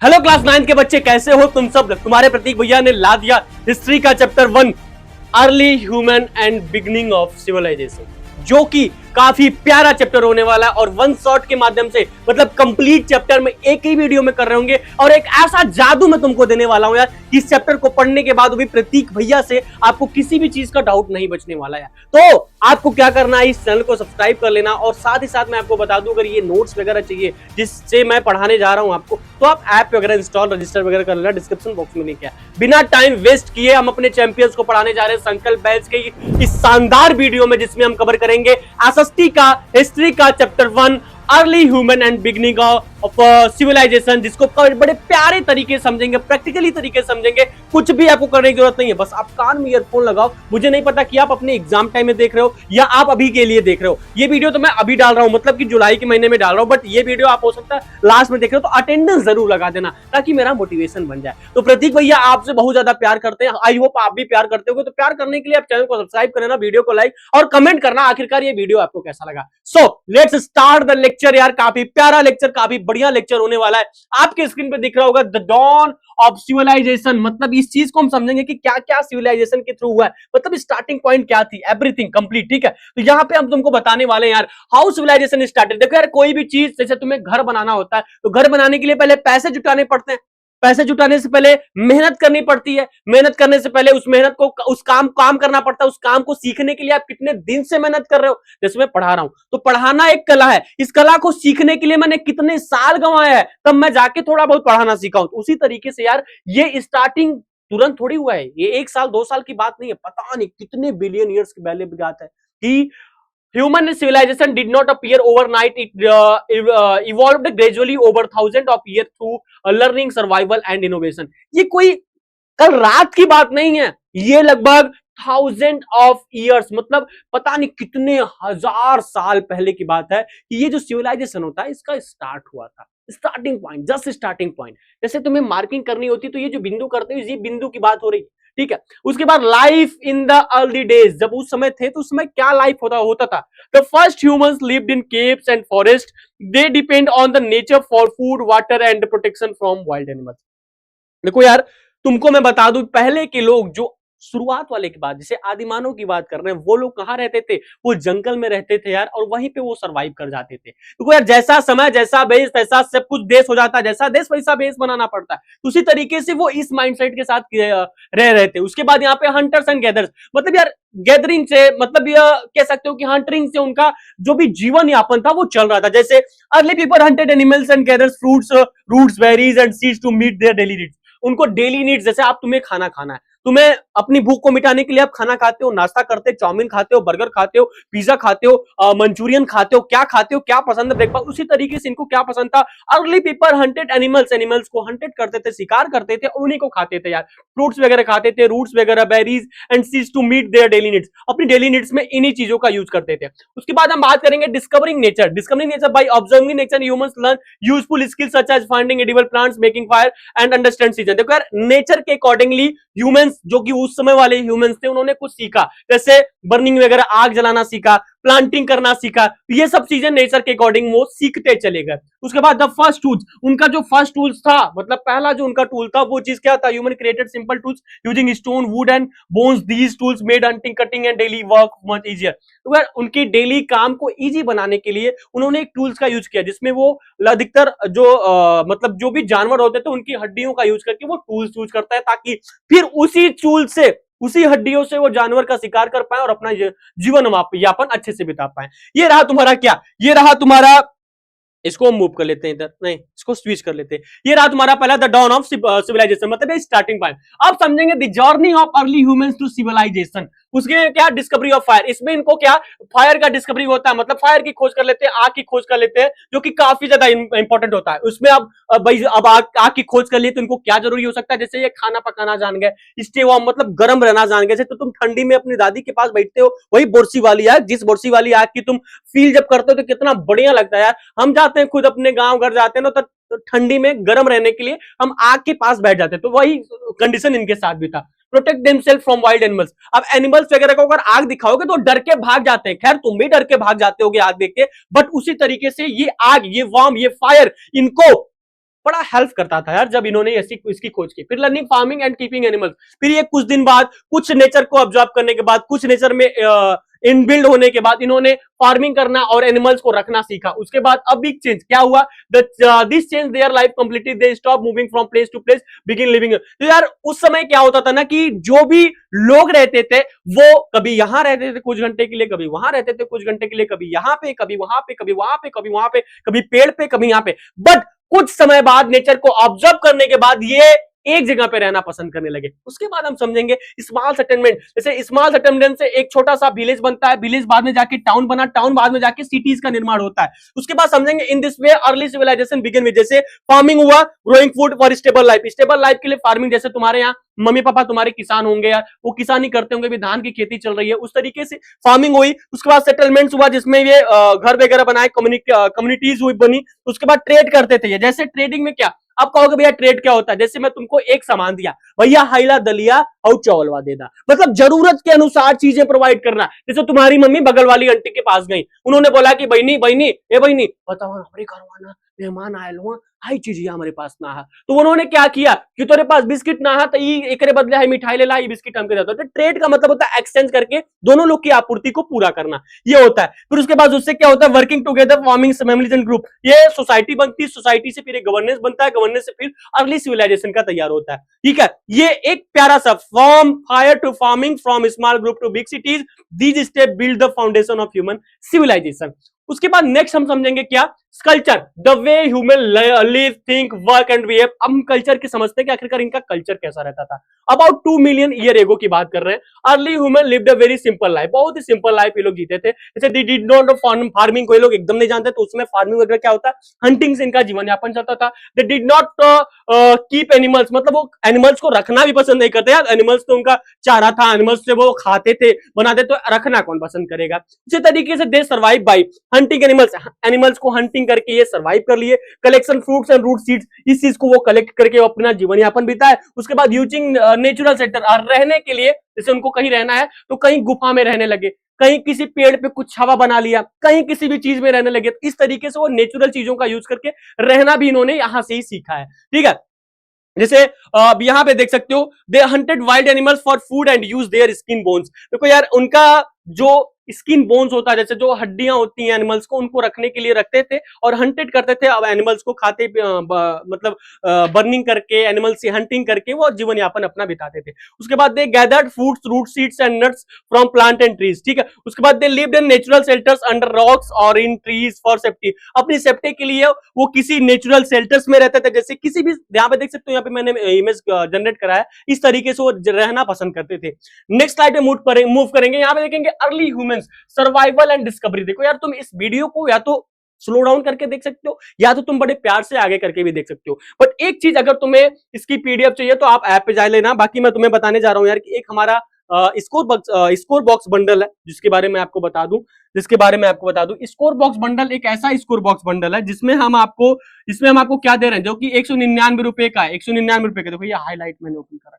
Hello class 9 के बच्चे, कैसे हो तुम सब। तुम्हारे प्रतीक भैया ने ला दिया हिस्ट्री का chapter 1 early human and beginning of civilization, जो कि काफी प्यारा चैप्टर होने वाला है। और वन शॉट के माध्यम से मतलब कंप्लीट चैप्टर में एक ही वीडियो में कर रहे होंगे और एक ऐसा जादू मैं तुमको देने वाला हूं यार, इस चैप्टर को पढ़ने के बाद भी प्रतीक भैया से आपको किसी भी चीज का डाउट नहीं बचने वाला है। तो आपको क्या करना है, इस चैनल को सब्सक्राइब कर लेना। और साथ ही साथ मैं आपको बता दूं, अगर ये नोट्स वगैरह चाहिए जिससे मैं पढ़ाने जा रहा हूं आपको, तो आप ऐप वगैरह इंस्टॉल रजिस्टर वगैरह कर लेना, डिस्क्रिप्शन बॉक्स में लिंक है। बिना टाइम वेस्ट किए हम अपने चैंपियंस को पढ़ाने जा रहे हैं संकल्प बैच के इस शानदार वीडियो में, जिसमें हम कवर करेंगे एसएसटी का हिस्ट्री का chapter 1 early human and beginning of civilization, जिसको बड़े प्यारे तरीके समझेंगे, प्रैक्टिकली तरीके समझेंगे। कुछ भी आपको करने की जरूरत नहीं है, बस आप कान में ईयरफोन लगाओ। मुझे नहीं पता कि आप अपने एग्जाम टाइम में देख रहे हो या आप अभी के लिए देख रहे हो। ये वीडियो तो मैं अभी डाल रहा हूं, मतलब कि जुलाई के महीने में डाल रहा हूं, बट ये वीडियो आप हो सकता है लास्ट में देख रहे हो, तो अटेंडेंस जरूर लगा देना ताकि मेरा मोटिवेशन बन जाए। तो प्रतीक भैया आपसे बहुत ज्यादा प्यार करते हैं, आई होप आप भी प्यार करते हो। तो प्यार करने के लिए आप चैनल को सब्सक्राइब करना, वीडियो को लाइक और कमेंट करना आखिरकार ये वीडियो आपको कैसा लगा। So let's start the lecture यार। काफी प्यारा लेक्चर, काफी बढ़िया लेक्चर होने वाला है। आपके स्क्रीन पे दिख रहा होगा द डॉन ऑफ सिविलाइजेशन, मतलब इस चीज को हम समझेंगे कि क्या क्या सिविलाइजेशन के थ्रू हुआ है, मतलब स्टार्टिंग पॉइंट क्या थी, एवरीथिंग कंप्लीट। ठीक है, तो यहां पे हम तुमको बताने वाले हैं यार हाउ सिविलाइजेशन स्टार्टेड। देखो यार, कोई भी चीज, जैसे तुम्हें घर बनाना होता है तो घर बनाने के लिए पहले पैसे जुटाने पड़ते हैं। पैसे जुटाने से पहले मेहनत करनी पड़ती है, मेहनत करने से पहले उस मेहनत को, उस काम करना पड़ता है। उस काम को सीखने के लिए आप कितने दिन से मेहनत कर रहे हो। जैसे मैं पढ़ा रहा हूं तो पढ़ाना एक कला है, इस कला को सीखने के लिए मैंने कितने साल गंवाया है, तब मैं जाके थोड़ा बहुत पढ़ाना सीखा हूं। तो उसी तरीके से यार ये स्टार्टिंग तुरंत थोड़ी हुआ है, ये 1 साल 2 साल की बात नहीं है, पता नहीं कितने बिलियन ईयर्स की पहले की बात है कि human civilization did not appear overnight. It evolved gradually over thousands of years through learning, survival and innovation. ये कोई कल रात की बात नहीं है, ये लगभग थाउजेंड ऑफ इयर्स, मतलब पता नहीं कितने हजार साल पहले की बात है कि ये जो सिविलाइजेशन होता है इसका स्टार्ट हुआ था। Starting point, just starting point. जैसे तुम्हें मार्किंग करनी होती तो ये जो बिंदु करते हो, ये बिंदु की बात हो रही है। ठीक है, उसके बाद life in the early days, जब उस समय थे तो उस समय क्या लाइफ होता था। The first humans lived in caves and forest, they depend on the nature for food, water and protection from wild animals. देखो यार, तुमको मैं बता दूं, पहले के लोग जो शुरुआत वाले की बात, जैसे आदिमानव की बात कर रहे हैं, वो लोग कहां रहते थे, वो जंगल में रहते थे यार, और वहीं पे वो सरवाइव कर जाते थे। तो यार जैसा समय, जैसा बेस, तैसा सब कुछ देश हो जाता है, जैसा देश वैसा बेस बनाना पड़ता है। तो उसी तरीके से वो इस माइंडसेट के साथ रह रहे थे। उसके बाद यहाँ पे हंटर्स एंड गैदर्स, मतलब यार गैदरिंग से, मतलब यह कह सकते हो कि हंटरिंग से उनका जो भी जीवन यापन था वो चल रहा था। जैसे early people hunted animals and gathers fruits, roots, berries and seeds to meet their daily needs. उनको डेली नीड्स, जैसे आप, तुम्हें खाना खाना है, तुम्हें अपनी भूख को मिटाने के लिए आप खाना खाते हो, नाश्ता करते हो, चाउमीन खाते हो, बर्गर खाते हो, पिज्जा खाते हो, मंचूरियन खाते हो, क्या खाते हो, क्या पसंद है ब्रेकफास्ट। उसी तरीके से इनको क्या पसंद था, early people hunted animals, animals को हंटेड करते थे, शिकार करते थे, उन्हीं को खाते थे यार। फ्रूट्स वगैरह खाते थे, रूट्स वगैरह, berries and seeds to meet their daily needs. अपनी डेली नीड्स में इन्हीं चीजों का यूज करते थे। उसके बाद हम बात करेंगे discovering nature. Discovering nature by observing nature humans learn useful skills such as finding edible plants, making fire and understand season. देखो यार, नेचर के अकॉर्डिंगली ह्यूमंस, जो कि उस समय वाले ह्यूमंस थे, उन्होंने कुछ सीखा, जैसे बर्निंग वगैरह, आग जलाना सीखा, प्लांटिंग करना सीखा। ये सब चीजें नेचर के अकॉर्डिंग वो सीखते चले गए। उसके बाद द फर्स्ट टूल्स, उनका जो फर्स्ट टूल्स था, मतलब पहला जो उनका टूल था वो चीज क्या था, human created simple tools using stone, would and bones. These tools made hunting, cutting and daily work much easier. तो यार उनके डेली काम को इजी बनाने के लिए उन्होंने एक टूल्स का यूज किया, जिसमें वो अधिकतर जो मतलब जो भी जानवर होते थे उनकी हड्डियों का यूज करके वो टूल्स यूज करता है, ताकि फिर उसी टूल से, उसी हड्डियों से वो जानवर का शिकार कर पाए और अपना जीवन यापन अच्छे से बिता पाए। ये रहा तुम्हारा क्या, ये रहा तुम्हारा, इसको मूव कर लेते हैं इधर, नहीं इसको स्विच कर लेते हैं। ये रहा तुम्हारा पहला द डॉन ऑफ सिविलाइजेशन, मतलब स्टार्टिंग पॉइंट। अब समझेंगे the journey of early humans to civilization. उसके क्या, डिस्कवरी ऑफ फायर। इसमें इनको क्या, फायर का डिस्कवरी होता है, मतलब फायर की खोज कर लेते हैं, आग की खोज कर लेते हैं, जो कि काफी ज्यादा इंपॉर्टेंट होता है। उसमें अब आग की खोज कर लिए तो इनको क्या जरूरी हो सकता है, जैसे ये खाना पकाना जान गए, स्टे वार्म मतलब गर्म रहना जान गए। जैसे तो तुम ठंडी में अपनी दादी के पास बैठते हो, वही बोरसी वाली आग, जिस बोरसी वाली आग की तुम फील जब करते हो तो कितना बढ़िया लगता है यार। हम जाते हैं खुद अपने गांव घर जाते हैं ना, तो ठंडी में गर्म रहने के लिए हम आग के पास बैठ जाते हैं। तो वही कंडीशन इनके साथ भी था। Protect themselves from wild animals. अब एनिमल्स वगैरह को अगर आग दिखाओगे तो डर के भाग जाते हैं। खैर तुम भी डर के भाग जाते होगे आग देख के, बट उसी तरीके से ये आग, ये वार्म, ये फायर, इनको बड़ा हेल्प करता था यार जब इन्होंने ऐसी इसकी खोज की। फिर learning farming and keeping animals, फिर ये कुछ दिन बाद कुछ नेचर को ऑब्जर्व करने के बाद, कुछ नेचर में इनबिल्ड होने के बाद इन्होंने फार्मिंग करना और एनिमल्स को रखना सीखा। उसके बाद अब बिग चेंज क्या हुआ, this change their life completely, they stop moving from place to place, begin living. तो यार उस समय क्या होता था ना कि जो भी लोग रहते थे वो कभी यहां रहते थे कुछ घंटे के लिए, कभी वहां रहते थे कुछ घंटे के लिए, कभी यहां पे, कभी वहां पे, कभी वहां पे, कभी वहां पे, कभी पेड़ पे, कभी यहां पे। बट कुछ समय बाद नेचर को ऑब्जर्व करने के बाद ये एक जगह पे रहना पसंद करने लगे। उसके बाद हम समझेंगे स्मॉल सेटलमेंट, जैसे स्मॉल सेटलमेंट से एक छोटा सा विलेज बनता है, विलेज बाद में जाके टाउन बना, टाउन बाद में जाके सिटीज का निर्माण होता है। उसके बाद समझेंगे in this way early civilization begin with, जैसे फार्मिंग हुआ, growing food for stable life, stable life के लिए फार्मिंग, जैसे तुम्हारे यहाँ मम्मी पापा तुम्हारे किसान होंगे यार, वो किसानी करते होंगे, भी धान की खेती चल रही है, उस तरीके से फार्मिंग हुई। उसके बाद सेटलमेंट्स हुआ जिसमें ये घर वगैरह बनाए, कम्युनिटीज हुई बनी। उसके बाद ट्रेड करते थे ये, जैसे ट्रेडिंग में क्या, आप कहोगे भैया ट्रेड क्या होता है, जैसे मैं तुमको एक सामान दिया, भैया हाइला दलिया और चौलवा देना, मतलब जरूरत के अनुसार चीजें प्रोवाइड करना। जैसे तुम्हारी मम्मी बगल वाली आंटी के पास गई, उन्होंने बोला कि बहनी बहनी ए बहनी बताओ हमारे घर वाला मेहमान आयल हुआ, हाई चीज हमारे पास ना है, तो उन्होंने क्या किया कि तेरे पास बिस्किट ना है तो एक बदले है मिठाई ले ला, बिस्किट हमके देता। तो ट्रेड का मतलब होता है एक्सचेंज करके दोनों लोग की आपूर्ति को पूरा करना, ये होता है। फिर उसके बाद उससे क्या होता है, working together forming families and group, ये सोसाइटी बनती है, सोसाइटी से फिर एक गवर्नेंस बनता है, गवर्नेंस से फिर अर्ली सिविलाइजेशन का तैयार होता है। ठीक है, ये एक प्यारा सा from fire to farming, from small group to big cities, these step build the foundation of human civilization. उसके बाद नेक्स्ट हम समझेंगे क्या, culture, the way human live, think, work and behave. अब हम कल्चर की समझते हैं कि आखिरकार इनका कल्चर कैसा रहता था। अबाउट 2 मिलियन ईयर एगो की बात कर रहे हैं। Early human lived a very simple life, बहुत ही सिंपल लाइफ ये लोग जीते थे। जैसे दे डिड नॉट फार्मिंग, कोई लोग एकदम नहीं जानते, तो उसमें फार्मिंग वगैरह क्या होता है, हंटिंग से इनका जीवन यापन चलता था। They did not keep animals, मतलब वो एनिमल्स को रखना भी पसंद नहीं करते यार, एनिमल्स तो उनका चारा था, एनिमल्स से वो खाते थे बनाते, तो रखना कौन पसंद करेगा। इसी तरीके से they survive by hunting animals, animals को हंटिंग करके ये सर्वाइव कर लिए। Collection fruits and root seeds, इस चीज को वो कलेक्ट करके वो अपना जीवन यापन बिताए। उसके बाद यूजिंग नेचुरल शेल्टर, रहने के लिए जैसे उनको कहीं रहना है तो कहीं गुफा में रहने लगे, कहीं किसी पेड़ पे कुछ छावा बना लिया, कहीं किसी भी चीज में रहने लगे। तो इस तरीके से वो नेचुरल चीजों का यूज करके रहना भी इन्होंने यहां से ही सीखा है। ठीक है, जैसे यहां पे देख सकते हो, they hunted wild animals for food and use their skin bones. देखो यार उनका जो स्किन बोन्स होता है, जैसे जो हड्डियां होती हैं एनिमल्स को, उनको रखने के लिए रखते थे और हंटेड करते थे। अब एनिमल्स को खाते मतलब बर्निंग करके, एनिमल से हंटिंग करके वो जीवन यापन अपना बिताते थे। उसके बाद they gathered fruits, root seeds and nuts from plant and trees. ठीक है, उसके बाद they lived in natural shelters under rocks और इन ट्रीज फॉर सेफ्टी। अपनी सेफ्टी के लिए वो किसी नेचुरल शेल्टर्स में रहते थे, जैसे किसी भी, यहाँ पे देख सकते हो, यहाँ पे मैंने इमेज जनरेट करा है, इस तरीके से वो रहना पसंद करते थे। नेक्स्ट स्लाइड पे मूव करेंगे, यहाँ पे देखेंगे early humans survival and discovery. देखो यार तुम इस वीडियो को या तो स्लो डाउन करके देख सकते हो या तो तुम बड़े प्यार से आगे करके भी देख सकते हो, बट एक चीज अगर तुम्हें इसकी पीडीएफ चाहिए तो आप ऐप पे जा लेना। बाकी मैं तुम्हें बताने जा रहा हूं यार कि एक हमारा स्कोर बॉक्स बंडल है, जिसके बारे में आपको बता दूं स्कोर बॉक्स बंडल एक ऐसा स्कोर बॉक्स बंडल है जिसमें हम आपको क्या दे रहे हैं, जो कि 199 रुपए का है। 199 रुपए का, देखो ये हाईलाइट मैंने ओपन करा,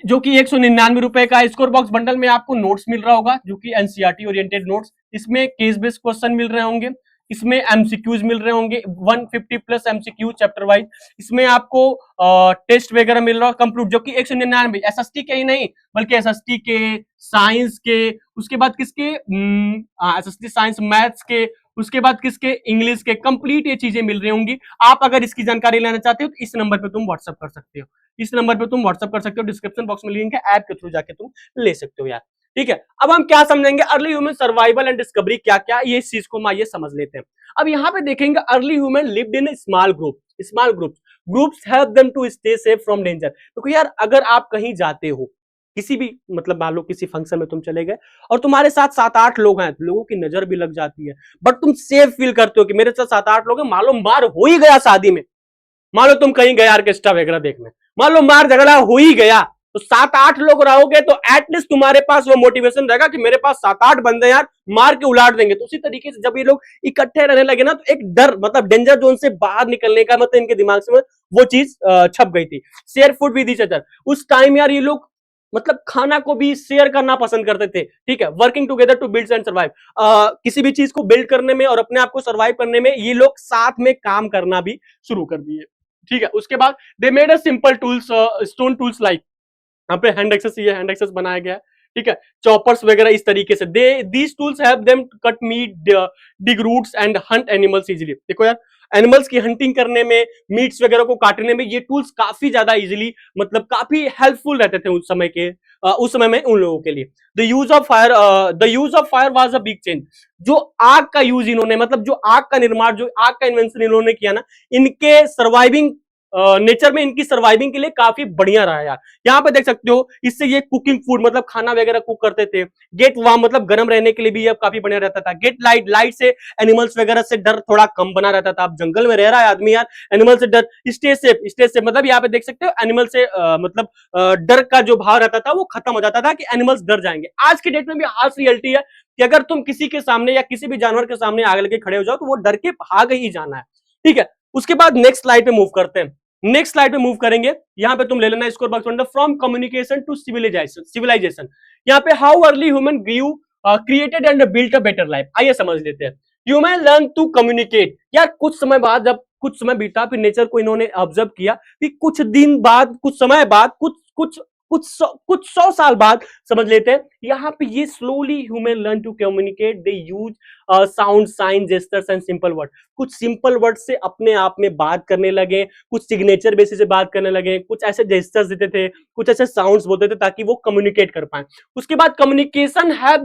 जो कि 199 रुपए का स्कोर बॉक्स बंडल में आपको नोट्स मिल रहा होगा, जो कि एनसीईआरटी ओरिएंटेड नोट्स। इसमें केस बेस्ड क्वेश्चन मिल रहे होंगे, इसमें एमसीक्यूज मिल रहे होंगे 150 प्लस एमसीक्यू चैप्टर वाइज। इसमें आपको टेस्ट वगैरह मिल रहा है कंप्लीट, जो कि 199 एसएसटी के ही नहीं बल्कि एसएसटी के, साइंस के, उसके बाद किसके एसएसटी साइंस मैथ्स के, उसके बाद किसके इंग्लिश के, कंप्लीट ये चीजें मिल रही होंगी। आप अगर इसकी जानकारी लेना चाहते हो तो इस नंबर पे तुम व्हाट्सअप कर सकते हो, डिस्क्रिप्शन बॉक्स में लिंक है, ऐप के थ्रू जाके तुम ले सकते हो यार। ठीक है, अब हम क्या समझेंगे early human survival and discovery क्या क्या, ये इस चीज को हम आइए समझ लेते हैं। अब यहाँ पे देखेंगे early human lived in small groups help them to stay safe from danger. देखो यार अगर आप कहीं जाते हो, किसी भी मतलब मान लो किसी फंक्शन में तुम चले गए और तुम्हारे साथ 7-8 लोग हैं, लोगों की नजर भी लग जाती है, बट तुम सेफ फील करते हो कि मेरे साथ 7-8 लोग हैं, मान लो मार हो ही गया शादी में, मान लो तुम कहीं गए ऑर्केस्ट्रा वगैरह देखने, मान लो मार झगड़ा हो ही गया, तो 7-8 लोग रहोगे तो एटलीस्ट तुम्हारे पास वो मोटिवेशन रहेगा कि मेरे पास 7-8 बंदे यार मार के उलाट देंगे। तो उसी तरीके से जब ये लोग इकट्ठे रहने लगे ना, तो एक डर मतलब डेंजर जोन से बाहर निकलने का मतलब इनके दिमाग से वो चीज छप गई थी। Share food with each other, उस टाइम यार ये लोग मतलब खाना को भी शेयर करना पसंद करते थे, ठीक है। Working together to build and survive, किसी भी चीज को बिल्ड करने में और अपने आप को सर्वाइव करने में ये लोग साथ में काम करना भी शुरू कर दिए, ठीक है। उसके बाद they made a simple tools, stone tools like, यहाँ पे हैंड एक्सेस, ये हैंड एक्सेस बनाया गया है, ठीक है। चॉपर्स वगैरह इस तरीके से, they these tools help them cut meat, dig roots and hunt animals easily. देखो यार, एनिमल्स की हंटिंग करने में, मीट्स वगैरह को काटने में ये टूल्स काफी ज्यादा इजीली, मतलब काफी हेल्पफुल रहते थे उस समय के, उस समय में उन लोगों के लिए। The use of fire was a big change. जो आग का यूज इन्होंने, मतलब जो आग का निर्माण, जो आग का इन्वेंशन इन्होंने किया ना, इनके सर्वाइविंग नेचर में इनकी सर्वाइविंग के लिए काफी बढ़िया रहा यार। यहाँ पे देख सकते हो, इससे ये कुकिंग फूड, मतलब खाना वगैरह कुक करते थे। गेट वार्म, मतलब गर्म रहने के लिए भी ये काफी बढ़िया रहता था। गेट लाइट, लाइट से एनिमल्स वगैरह से डर थोड़ा कम बना रहता था। अब जंगल में रह रहा है आदमी यार, एनिमल से डर। स्टे सेफ, स्टे सेफ मतलब यहाँ पे देख सकते हो एनिमल से मतलब डर का जो भाव रहता था वो खत्म हो जाता था कि एनिमल्स डर जाएंगे। आज की डेट में भी हार्श रियलिटी है कि अगर तुम किसी के सामने या किसी भी जानवर के सामने आग लेके खड़े हो जाओ तो वो डर के भाग ही जाना है, ठीक है। उसके बाद नेक्स्ट स्लाइड पे मूव करते हैं। नेक्स्ट स्लाइड पे मूव करेंगे, यहां पे तुम ले लेना स्कोर बॉक्स में, फ्रॉम कम्युनिकेशन टू सिविलाइजेशन। यहाँ पे how early human grew, created and built a better life. आइए समझ लेते हैं। Human learn to communicate. यार कुछ समय बाद, जब कुछ समय बीता, फिर नेचर को इन्होंने ऑब्जर्व किया, फिर कुछ दिन बाद, कुछ समय बाद, कुछ सौ साल बाद समझ लेते हैं, यहाँ पे ये slowly human learn to communicate, they use sound, sign, gestures and simple word. कुछ सिंपल वर्ड से अपने आप में बात करने लगे, कुछ सिग्नेचर बेसिस से बात करने लगे, कुछ ऐसे जेस्चर्स देते थे, कुछ ऐसे साउंड्स बोलते थे ताकि वो कम्युनिकेट कर पाए। उसके बाद communication have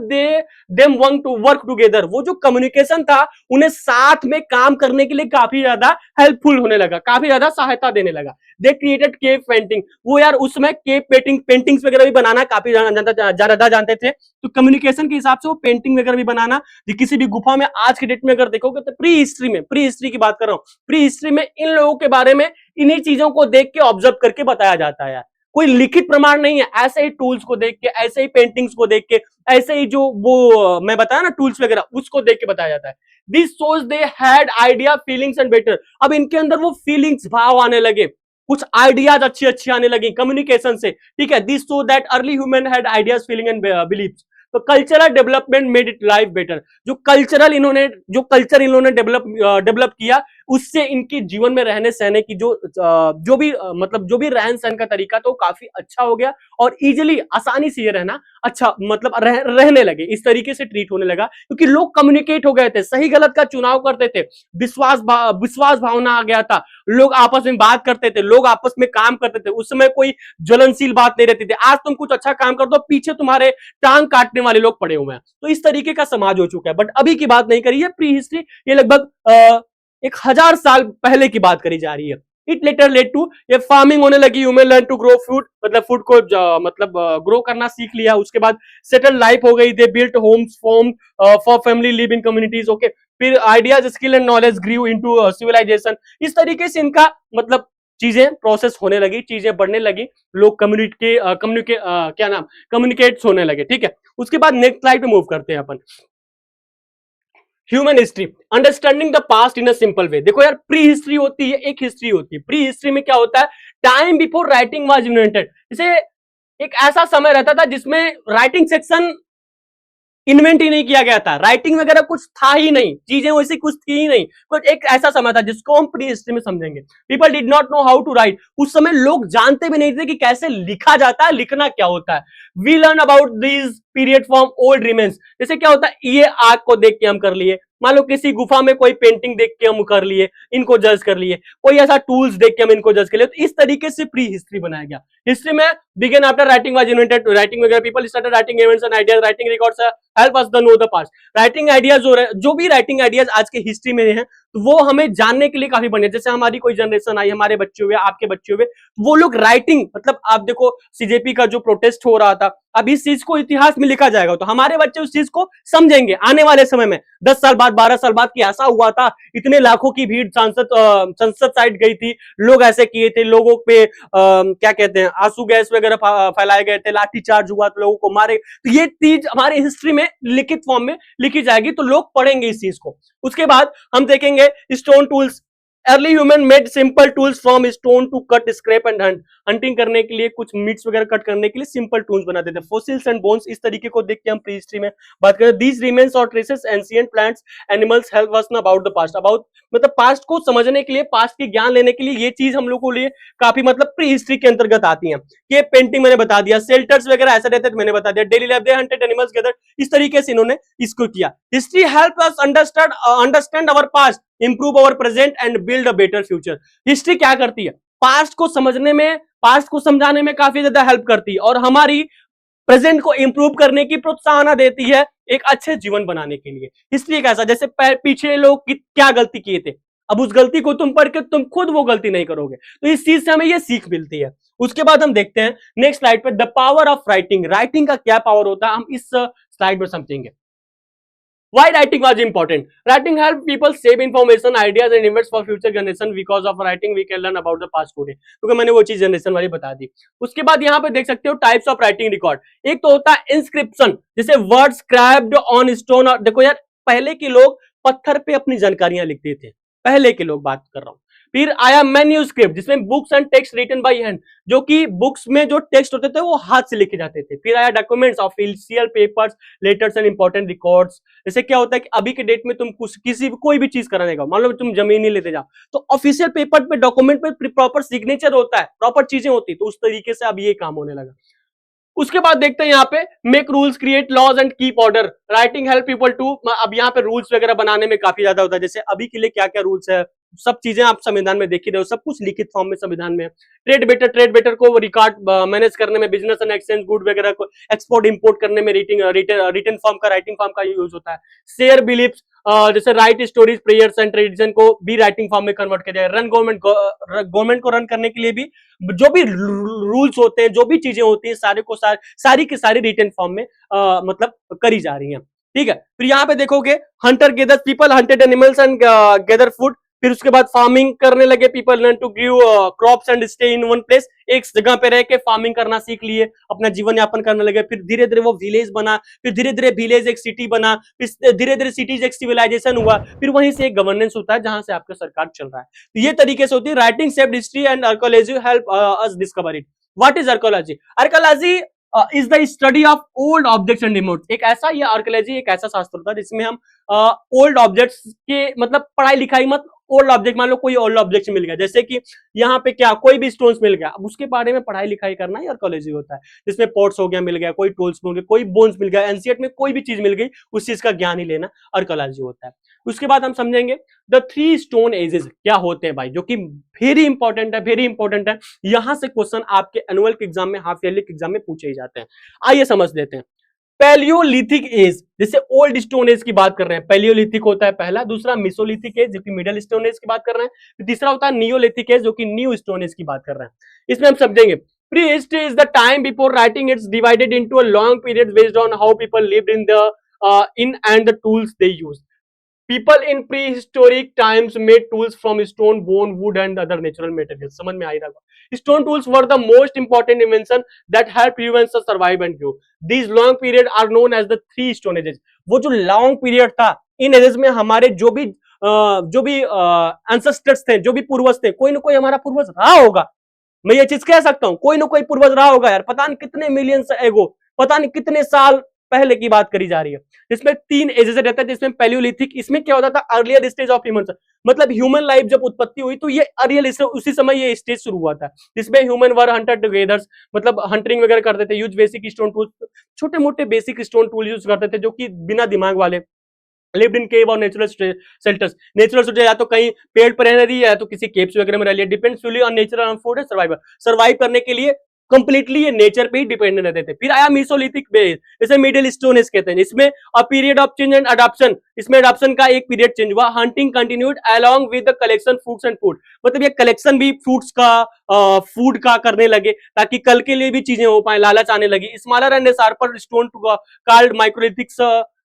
them want to work together. वो जो कम्युनिकेशन था उन्हें साथ में काम करने के लिए काफी ज्यादा हेल्पफुल होने लगा, काफी ज्यादा सहायता देने लगा। They created cave painting. वो यार उसमें केव पेंटिंग्स वगैरह भी बनाना काफी ज्यादा जानते थे, तो कम्युनिकेशन के हिसाब से वो पेंटिंग वगैरह भी बनाना। किसी भी गुफा में आज की डेट में अगर देखोगे तो प्री हिस्ट्री की बात कर रहा हूं, प्री हिस्ट्री में इन लोगों के बारे में इन्हीं चीजों को देख के ऑब्जर्व करके बताया जाता है यार। कोई लिखित प्रमाण नहीं है, ऐसे ही टूल्स को देख के, ऐसे ही पेंटिंग्स को देख के, ऐसे ही जो वो मैं बताया ना टूल्स वगैरह, उसको देख के बताया जाता है। This shows they had idea, feelings and better. अब इनके अंदर वो फीलिंग्स, भाव आने लगे, कुछ आइडियाज अच्छी अच्छी आने लगी कम्युनिकेशन से, ठीक है। This so that early human had ideas, feeling and beliefs. तो cultural development made it life better. जो कल्चर इन्होंने डेवलप किया, उससे इनकी जीवन में रहने सहने की जो भी मतलब जो भी रहन सहन का तरीका तो काफी अच्छा हो गया, और इजिली, आसानी से ये रहना अच्छा, मतलब रहने लगे, इस तरीके से ट्रीट होने लगा, क्योंकि लोग कम्युनिकेट हो गए थे, सही गलत का चुनाव करते थे, विश्वास भावना आ गया था, लोग आपस में बात करते थे, लोग आपस में काम करते थे। उस समय कोई ज्वलनशील बात नहीं रहती थी। आज तुम कुछ अच्छा काम कर दो, पीछे तुम्हारे टांग काटने वाले लोग पड़े हुए हैं। तो इस तरीके का समाज हो चुका है। बट अभी की बात नहीं करी है, प्री हिस्ट्री, ये लगभग 1000 साल पहले की बात करी जा रही है। इट लेटर लेड टू, ये फार्मिंग होने लगी, human learn to grow food, मतलब फूड को मतलब ग्रो करना सीख लिया। उसके बाद सेटल लाइफ हो गई, they built homes for family, live in communities, okay. फिर ideas, skill and knowledge grew into civilization. इस तरीके से इनका मतलब चीजें प्रोसेस होने लगी, चीजें बढ़ने लगी, लोग कम्युनिकेट होने लगे, ठीक है। उसके बाद नेक्स्ट स्लाइड पे मूव करते हैं अपन। Human history, understanding the past in a simple way. देखो यार, प्री हिस्ट्री होती है, एक हिस्ट्री होती है। प्री हिस्ट्री में क्या होता है, time before writing was invented. जैसे एक ऐसा समय रहता था जिसमें राइटिंग सेक्शन इन्वेंट ही नहीं किया गया था, राइटिंग वगैरह कुछ था ही नहीं, चीजें वैसी कुछ थी ही नहीं। कुछ एक ऐसा समय था जिसको हम प्री हिस्ट्री में समझेंगे। People did not know how to write. उस समय लोग जानते भी नहीं थे कि कैसे लिखा जाता है, लिखना क्या होता है। We learn about this period from old remains. जैसे क्या होता है, ये आग को देख के हम कर लिए, मान लो किसी गुफा में कोई पेंटिंग देख के हम कर लिए, इनको जज कर लिए, कोई ऐसा टूल्स देख के हम इनको जज कर लिए। तो इस तरीके से प्री हिस्ट्री बनाया गया। हिस्ट्री में begin after writing was invented, writing वगैरह, people started writing events and ideas, writing records help us the know the past. Writing ideas जो भी राइटिंग आइडियाज आज के हिस्ट्री में है, वो हमें जानने के लिए काफी बढ़िया। जैसे हमारी कोई जनरेशन आई, हमारे बच्चे हुए, आपके बच्चे हुए, वो लोग राइटिंग, मतलब आप देखो सीजेपी का जो प्रोटेस्ट हो रहा था, अब इस चीज को इतिहास में लिखा जाएगा, तो हमारे बच्चे उस चीज को समझेंगे आने वाले समय में, 10 साल बाद, 12 साल बाद, कि ऐसा हुआ था, इतने लाखों की भीड़ संसद साइड गई थी, लोग ऐसे किए थे, लोगों पे क्या कहते हैं, आंसू गैस वगैरह फैलाए गए थे, लाठीचार्ज हुआ तो लोगों को मारे। तो ये चीज हमारी हिस्ट्री में लिखित फॉर्म में लिखी जाएगी, तो लोग पढ़ेंगे इस चीज को। उसके बाद हम देखेंगे stone tools, early human made simple tools from stone to cut scrape and hunt, hunting करने के लिए, कुछ मीट्स वगैरह कट करने के लिए सिंपल टूल्स बनाते थे। फोसिल्स एंड बोन्स, इस तरीके को देख के हम प्री हिस्ट्री में बात करें, दीज रिमेन्स और traces ancient plants animals help us about the past, about मतलब पास्ट को समझने के लिए, पास्ट की ज्ञान लेने के लिए ये चीज हम लोग को लिए काफी मतलब प्री हिस्ट्री के अंतर्गत आती है। ये पेंटिंग मैंने बता दिया, शेल्टर्स वगैरह ऐसा रहता है मैंने बता दिया, daily life they hunted animals gather, इस तरीके से इन्होंने इसको किया। History help us understand our past, improve our present and build a better future. History क्या करती है, पास्ट को समझने में, पास्ट को समझाने में काफी ज्यादा हेल्प करती है और हमारी प्रेजेंट को इंप्रूव करने की प्रोत्साहन देती है एक अच्छे जीवन बनाने के लिए। हिस्ट्री एक ऐसा, जैसे पीछे लोग क्या गलती किए थे, अब उस गलती को तुम पढ़ के तुम खुद वो गलती नहीं करोगे, तो इस चीज से हमें ये सीख मिलती है। उसके बाद हम देखते हैं नेक्स्ट स्लाइड पे, the power of writing, writing का क्या पावर होता है हम इस स्लाइड में समझेंगे। Why writing was important? Writing help people save information, ideas and events for future generation. Because of writing, we can learn about the past today. क्योंकि मैंने वो चीज जनरेशन वाली बता दी। उसके बाद यहाँ पे देख सकते हो टाइप्स ऑफ राइटिंग रिकॉर्ड। एक तो होता है इंस्क्रिप्शन, जैसे वर्ड स्क्रैप्ड ऑन स्टोन। और देखो यार, पहले के लोग पत्थर पे अपनी जानकारियां लिखते थे, पहले के लोग बात कर रहा हूं। फिर आया मैन्यूस्क्रिप्ट, जिसमें books and text written by hand, जो कि बुक्स में जो टेक्स्ट होते थे वो हाथ से लिखे जाते थे। फिर आया documents, official papers, letters and important records. जैसे क्या होता है कि अभी के डेट में तुम कुछ किसी कोई भी चीज कराने का, मान लो तुम जमीन ही लेते जाओ, तो ऑफिशियल पेपर पे, डॉक्यूमेंट पे प्रॉपर सिग्नेचर होता है, प्रॉपर चीजें होती, तो उस तरीके से अब ये काम होने लगा। उसके बाद देखते हैं यहाँ पे make rules, create laws and keep order. Writing help people to, अब यहाँ पे रूल्स वगैरह बनाने में काफी ज्यादा होता है। जैसे अभी के लिए क्या क्या रूल्स है, सब चीजें आप संविधान में देख ही रहे हो, सब कुछ लिखित फॉर्म में संविधान में। ट्रेड बेटर को रिकॉर्ड मैनेज करने में, बिजनेस एंड एक्सचेंज गुड वगैरह को एक्सपोर्ट इंपोर्ट करने में रिटन फॉर्म का, राइटिंग फॉर्म का यूज होता है। शेयर बिलीव्स, जैसे right stories, prayers and tradition को भी राइटिंग फॉर्म में कन्वर्ट किया जाए। रन गवर्नमेंट को रन करने के लिए भी जो भी रूल्स होते हैं, जो भी चीजें होती है, सारी की सारी रिटन फॉर्म में मतलब करी जा रही हैं। ठीक है, फिर यहाँ पे देखोगे hunter gather, people hunted animals and gather food. फिर उसके बाद फार्मिंग करने लगे, people learn to grow crops and stay in one place, एक जगह पे रह के फार्मिंग करना सीख लिए, अपना जीवन यापन करने लगे। फिर धीरे धीरे वो विलेज बना, फिर धीरे धीरे विलेज एक सिटी बना, फिर धीरे धीरे सिटीज एक सिविलाइजेशन हुआ, फिर वहीं से एक गवर्नेंस होता है जहां से आपका सरकार चल रहा है। तो ये तरीके से होती है। Writing shaped history and archaeology help us discover it. What is archaeology? Archaeology is the study of old objects and remote. एक ऐसा, ये आर्कियोलॉजी एक ऐसा शास्त्र होता है जिसमें हम ओल्ड ऑब्जेक्ट्स के मतलब पढ़ाई लिखाई मत, ओल्ड ऑब्जेक्ट, मान लो कोई ओल्ड ऑब्जेक्ट मिल गया, जैसे कि यहाँ पे क्या कोई भी स्टोन्स मिल गया, अब उसके बारे में पढ़ाई लिखाई करना ही आर्कियोलॉजी होता है। जिसमें पॉट्स हो गया, मिल गया, कोई टूल्स मिल गए, कोई बोन्स मिल गया, एंशिएंट में कोई भी चीज मिल गई, उस चीज का ज्ञान ही लेना आर्कियोलॉजी होता है। उसके बाद हम समझेंगे द 3 स्टोन एजेस क्या होते हैं भाई, जो कि वेरी इंपॉर्टेंट है, वेरी इंपॉर्टेंट है। यहां से क्वेश्चन आपके एनुअल के एग्जाम में, हाफ ईयरली एग्जाम में पूछे ही जाते हैं। आइए समझ लेते हैं। पैलियोलिथिक एज, जैसे ओल्ड स्टोन एज की बात कर रहे हैं, पैलियोलिथिक होता है पहला। दूसरा मिसोलिथिक एज, जो कि मिडिल स्टोन एज की बात कर रहे हैं। तीसरा होता है नियोलिथिक एज, जो कि न्यू स्टोन एज की बात कर रहे हैं। इसमें हम समझेंगे pre history is the time before writing, it's divided into a long period based on how people lived in the in and the tools they use. People in prehistoric times made tools from stone, bone, wood and other natural materials. समझ में आ ही रहा होगा। Stone tools were the most important invention that helped humans to survive and grow. These long period are known as the 3 stone ages. वो जो long period था, इन edges में हमारे जो भी ancestors थे, जो भी पूर्वज थे, कोई ना कोई हमारा पूर्वज रहा होगा। मैं ये चीज कह सकता हूं, कोई ना कोई पूर्वज रहा होगा यार, पता नहीं कितने मिलियंस एगो, पता नहीं कितने साल पहले की बात करी जा रही है। इसमें 3 एजेस रहता है, जिसमें पैलियोलिथिक, इसमें क्या होता था, अर्लियर स्टेज ऑफ ह्यूमन, मतलब ह्यूमन लाइफ जब उत्पत्ति हुई तो ये अर्लियर, उसी समय ये स्टेज शुरू हुआ था, जिसमें ह्यूमन वर हंटर टुगेदर, मतलब हंटिंग वगैरह करते थे, यूज बेसिक स्टोन टूल्स, छोटे मोटे बेसिक स्टोन टूल यूज करते थे, जो कि बिना दिमाग वाले। लिव्ड इन केव और नेचुरल शेल्टर्स, नेचुरल शेल्टर या तो कहीं पेड़ पर रह रही है या तो किसी केव्स वगैरह में रह लिया। Depends fully on nature on food and survival, survive करने के लिए कंप्लीटली ये नेचर पे ही डिपेंडेंट रहते थे। फिर आया मेसोलिथिक बेस, जैसे मिडिल स्टोन एज कहते हैं, इसमें a period of change and adoption, इसमें अडॉप्शन का एक पीरियड चेंज हुआ। Hunting continued along with the collection fruits and food, मतलब ये कलेक्शन भी फ्रूट्स का, फूड का करने लगे, ताकि कल के लिए भी चीजें हो पाए, लालच आने लगी। Smaller and sharper stone called माइक्रोलिथिक्स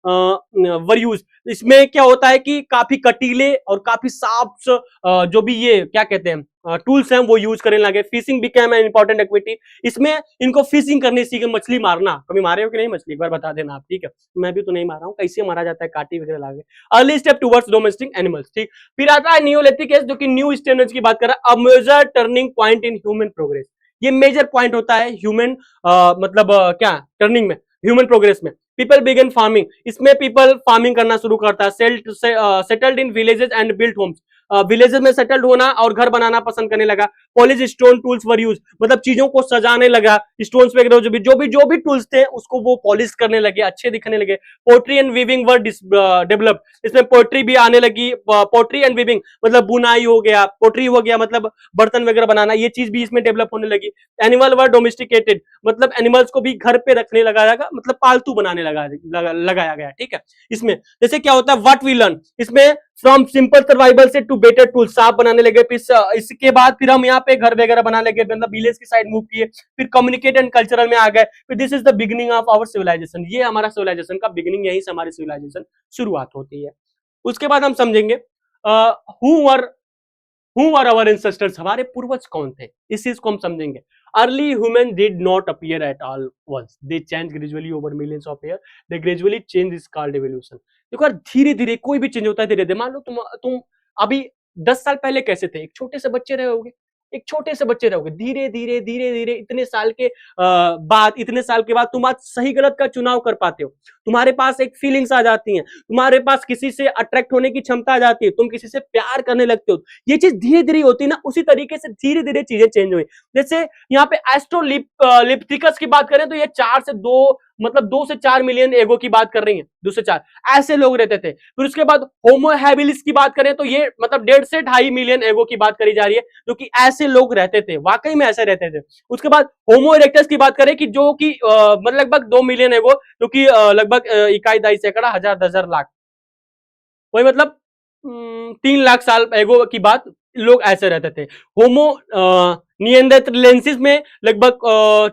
were use, इसमें क्या होता है कि काफी कटीले और काफी साफ जो भी ये क्या कहते हैं टूल्स हैं वो यूज करने लगे। Fishing became an important activity, इसमें इनको फिशिंग करनी सीखे, मछली मारना। कभी मारे हो कि नहीं मछली, एक बार बता देना आप, ठीक है। मैं भी तो नहीं मारा हूँ, कैसे मारा जाता है, काटी वगैरह लाके। Early step towards domestic animals, ठीक। फिर आता है नियोलिथिक एज, जो कि न्यू स्टैंडर्ड्स की बात कर रहा है। A major turning point in human progress, ये मेजर पॉइंट होता है ह्यूमन क्या टर्निंग में, ह्यूमन प्रोग्रेस में। पीपल बिगन फार्मिंग, इसमें पीपल फार्मिंग करना शुरू करता है। Settled in villages and built homes, villages में सेटल्ड होना और घर बनाना पसंद करने लगा। Polish stone tools were use, मतलब चीजों को सजाने लगा, स्टोन्स वगैरह जो भी टूल्स थे उसको वो पॉलिश करने लगे, अच्छे दिखने लगे। Pottery and weaving were develop, इसमें पोट्री भी आने लगी। पोट्री एंड वीविंग मतलब बुनाई हो गया, पोट्री हो गया मतलब बर्तन वगैरह बनाना, ये चीज भी इसमें डेवलप होने लगी। एनिमल वर डोमेस्टिकेटेड, मतलब एनिमल्स को भी घर पे रखने लगाया गया, मतलब पालतू बनाने लगाया गया, ठीक है। इसमें जैसे क्या होता है, व्हाट वी लर्न, इसमें फ्रॉम सिंपल सर्वाइवल से टू बेटर टूल, सांप बनाने लगे। फिर इसके बाद फिर हम यहाँ पे घर वगैरह बनाने लगे, मतलब विलेज की साइड मूव किए। फिर कम्युनिकेट एंड कल्चरल में आ गए। फिर this is the beginning of our civilization, ये हमारा सिविलाइजेशन का बिगिनिंग, यहीं से हमारी सिविलाइजेशन शुरुआत होती है। उसके बाद हम समझेंगे हु आर आवर एंसेस्टर्स, हमारे पूर्वज कौन थे, इस चीज को हम समझेंगे। Early human did not appear at all once, they change gradually over millions of year, they gradually change is called evolution. देखो यार, धीरे धीरे कोई भी चेंज होता है धीरे धीरे। मान लो तुम अभी 10 साल पहले कैसे थे, एक छोटे से बच्चे रहोगे, एक छोटे से बच्चे रहोगे, धीरे धीरे धीरे धीरे इतने साल के बाद तुम आज सही गलत का चुनाव कर पाते हो। तुम्हारे पास एक फीलिंग्स आ जाती हैं, तुम्हारे पास किसी से अट्रैक्ट होने की क्षमता आ जाती है, तुम किसी से प्यार करने लगते हो। ये चीज धीरे धीरे होती है ना, उसी तरीके से धीरे धीरे चीजें चेंज हुई। जैसे यहाँ पे एस्ट्रोलिप्टिकस की बात करें तो ये 2 से 4 मिलियन एगो की बात कर रही है, 2 से 4 ऐसे लोग रहते थे। फिर उसके बाद होमो हैबिलिस की बात करें तो ये मतलब 1.5 से 2.5 मिलियन एगो की बात करी जा रही है, जो कि ऐसे लोग रहते थे, वाकई में ऐसे रहते थे। उसके बाद होमो इरेक्टस की बात करें कि जो कि मतलब लगभग 2 मिलियन एगो, जो कि लगभग इकाई दहाई सैकड़ा हजार 10,000 लाख, वही मतलब 3 लाख साल एगो की बात, लोग ऐसे रहते थे। होमो निएंडरथालेंसिस में लगभग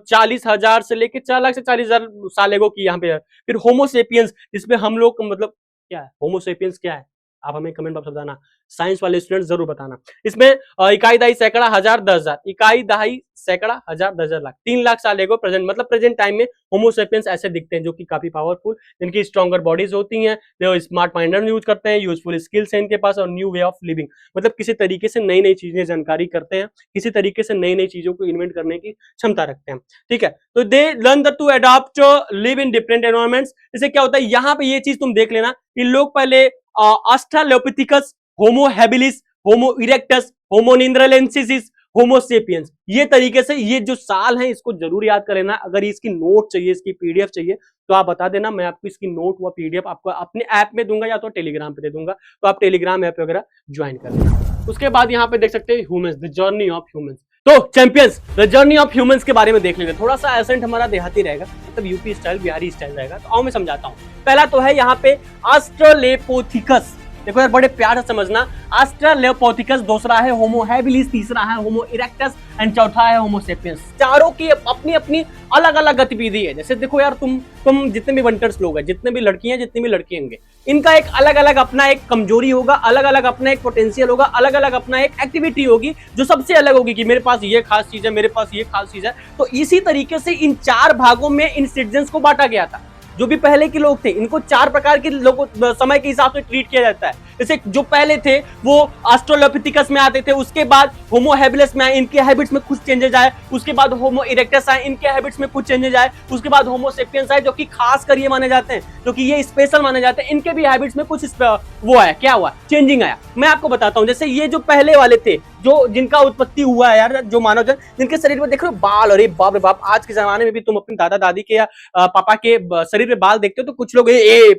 40,000 से लेकर 4 लाख से 40,000 साल एगो की यहाँ पे है। फिर होमोसेपियंस, जिसमें हम लोग मतलब क्या है, होमोसेपियंस क्या है, आप हमें कमेंट बॉक्स में बताना, साइंस वाले स्टूडेंट जरूर बताना। इसमें इकाई दहाई सैकड़ा हजार 10,000, इकाई दहाई सैकड़ा हजार 10,000 लाख, 3 लाख साल एगो प्रेजेंट, मतलब प्रेजेंट टाइम में होमोसेपियंस ऐसे दिखते हैं, जो कि काफी पावरफुल, जिनकी स्ट्रॉन्गर बॉडीज होती हैं, जो स्मार्ट माइंड यूज करते हैं, यूजफुल स्किल्स हैं इनके पास, और न्यू वे ऑफ लिविंग, मतलब किसी तरीके से नई नई चीजें जानकारी करते हैं, किसी तरीके से नई नई चीजों को इन्वेंट करने की क्षमता रखते हैं, ठीक है। तो they learn to adopt live in different environments. इससे क्या होता है, यहाँ पे ये चीज तुम देख लेना, कि लोग पहले ऑस्ट्रालोपिथिकस, होमो हैबिलिस, होमो इरेक्टस, होमो निएंडरथालेंसिस, होमो सेपियंस, ये तरीके से ये जो साल है इसको जरूर याद कर लेना। अगर इसकी नोट चाहिए, इसकी पीडीएफ चाहिए तो आप बता देना, मैं आपको इसकी नोट व पीडीएफ आपको अपने ऐप में दूंगा या तो टेलीग्राम पे दे दूंगा, तो आप टेलीग्राम ऐप वगैरह ज्वाइन कर लेना। उसके बाद यहाँ पे देख सकते हैं humans, the journey of humans. तो champions, the journey of humans के बारे में देख लेंगे। थोड़ा सा एसेंट हमारा देहाती रहेगा, मतलब यूपी स्टाइल, बिहारी स्टाइल रहेगा, तो आओ मैं समझाता हूँ। पहला तो है यहाँ पे ऑस्ट्रालोपिथेकस, देखो यार बड़े प्यार से समझना। ऑस्ट्रालोपिथेकस, दूसरा है होमो हैबिलिस, तीसरा है होमो इरेक्टस एंड चौथा है होमो सेपियंस। चारों की अपनी अपनी अलग अलग गतिविधि है। जैसे देखो यार, तुम जितने भी वंटर्स लोग हैं, जितने भी लड़कियां, जितने भी लड़के होंगे, इनका एक अलग अलग अपना एक कमजोरी होगा, अलग अलग अपना एक पोटेंशियल होगा, अलग अलग अपना एक एक्टिविटी होगी जो सबसे अलग होगी, कि मेरे पास ये खास चीज है, मेरे पास ये खास चीज है। तो इसी तरीके से इन 4 भागों में इन सिटीजन्स को बांटा गया था। जो भी पहले के लोग थे, इनको 4 प्रकार के लोगों समय के हिसाब से ट्रीट किया जाता है। जैसे जो पहले थे वो ऑस्ट्रालोपिथेकस में आते थे, उसके बाद होमो हैबिलिस में आए, इनके हैबिट्स में कुछ चेंजेस आए, उसके बाद होमो इरेक्टस आए, इनके हैबिट्स में कुछ चेंजेस आए, उसके बाद होमो सेपियंस आए, जो कि खास कर ये माने जाते हैं, जो कि ये स्पेशल माने जाते हैं, इनके भी हैबिट्स में कुछ वो आया, क्या हुआ, चेंजिंग आया। मैं आपको बताता हूं, जैसे ये जो पहले वाले थे, जो जिनका उत्पत्ति हुआ है यार, जो मानव जन, जिनके शरीर में देख रहे हो बाल, अरे बाप रे बाप, आज के जमाने में भी तुम अपने दादा दादी के या पापा के शरीर में बाल देखते हो तो कुछ लोग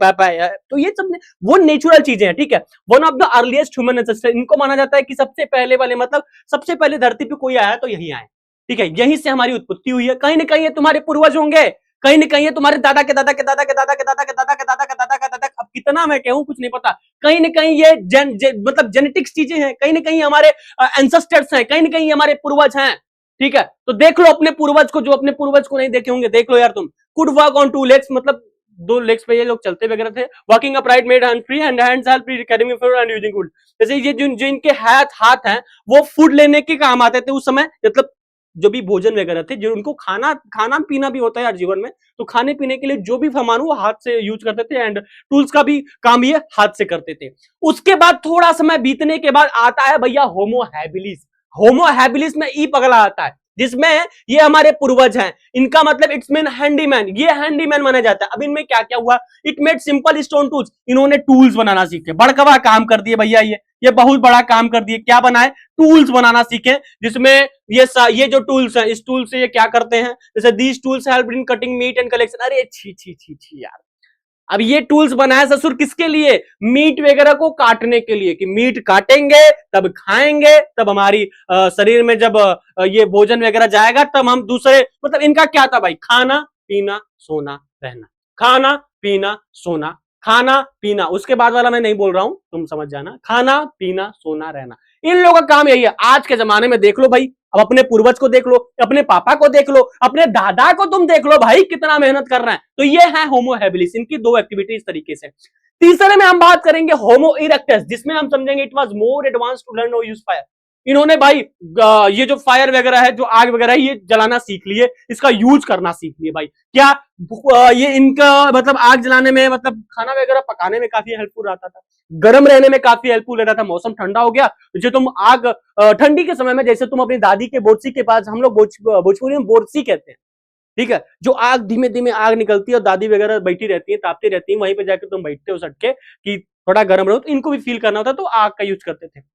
पापा, तो ये सब वो नेचुरल चीजें हैं, ठीक है। One of the earliest human ancestor, इनको माना जाता है कि सबसे पहले वाले, मतलब सबसे पहले धरती पे कोई आया तो यही आए, ठीक है, यहीं से हमारी उत्पत्ति हुई है। कहीं ना कहीं ये तुम्हारे पूर्वज होंगे, कहीं ना कहीं ये तुम्हारे दादा के दादा के दादा के दादा के दादा के दादा के दादा के दादा के दादा, अब कितना मैं कहूं कुछ नहीं पता, कहीं ना कहीं ये मतलब जेनेटिक्स चीजें हैं, कहीं ना कहीं हमारे एंसेस्टर्स हैं, कहीं ना कहीं हमारे पूर्वज हैं, ठीक है। तो देख लो अपने पूर्वज को, जो अपने पूर्वज को नहीं देखे होंगे, देख लो यार तुम। कुड वॉक ऑन 2 legs, मतलब दो लेग्स पे ये लोग चलते वगैरह थे। Walking upright made hand free and hands help carrying food and using food. जैसे ये जो इनके हाथ हैं वो फूड लेने के काम आते थे उस समय, मतलब जो भी भोजन वगैरह थे, जो उनको खाना पीना भी होता है यार जीवन में, तो खाने पीने के लिए जो भी सामान वो हाथ से यूज करते थे एंड टूल्स का भी काम ये हाथ से करते थे। उसके बाद थोड़ा समय बीतने के बाद आता है भैया होमो हैबिलिस। होमो हैबिलिस में ई पगला आता है, जिसमें ये हमारे पूर्वज हैं। इनका मतलब इट्स मीन हैंडीमैन, ये हैंडीमैन माना जाता है। अब इनमें क्या क्या हुआ, it made simple stone tools, इन्होंने टूल्स बनाना सीखे, बड़कवा काम कर दिए भैया, ये बहुत बड़ा काम कर दिए। क्या बनाए, टूल्स बनाना सीखे, जिसमें ये जो टूल्स हैं, इस टूल से ये क्या करते हैं, जैसे these tools help in cutting meat and collection. अरे छी छी छी छी यार, अब ये टूल्स बनाया ससुर किसके लिए, मीट वगैरह को काटने के लिए, कि मीट काटेंगे तब खाएंगे, तब हमारी शरीर में जब ये भोजन वगैरह जाएगा तब हम दूसरे, मतलब इनका क्या था भाई, खाना पीना सोना रहना, खाना पीना सोना, खाना पीना। उसके बाद वाला मैं नहीं बोल रहा हूं, तुम समझ जाना, खाना पीना सोना रहना, इन लोगों का काम यही है। आज के जमाने में देख लो भाई, अब अपने पूर्वज को देख लो, अपने पापा को देख लो, अपने दादा को तुम देख लो भाई, कितना मेहनत कर रहे हैं। तो ये है होमो हैबिलिस, इनकी दो एक्टिविटी इस तरीके से। तीसरे में हम बात करेंगे होमो इरेक्टस, जिसमें हम समझेंगे it was more advance to learn और यूज फायर। इन्होंने भाई ये जो फायर वगैरह है, जो आग वगैरह है, ये जलाना सीख लिए, इसका यूज करना सीख लिए भाई। क्या ये इनका मतलब आग जलाने में, मतलब खाना वगैरह पकाने में काफी हेल्पफुल रहता था, गर्म रहने में काफी हेल्पफुल रहता था। मौसम ठंडा हो गया, जो तुम आग ठंडी के समय में, जैसे तुम अपनी दादी के बोरसी के पास, हम लोग भोजपुरी में बोरसी कहते हैं, ठीक है, जो आग धीमे धीमे आग निकलती है और दादी वगैरह बैठी रहती है, तापती रहती है, वहीं पे जाकर तुम बैठते हो सटके कि थोड़ा गर्म रहो, तो इनको भी फील करना होता, तो आग का यूज करते थे।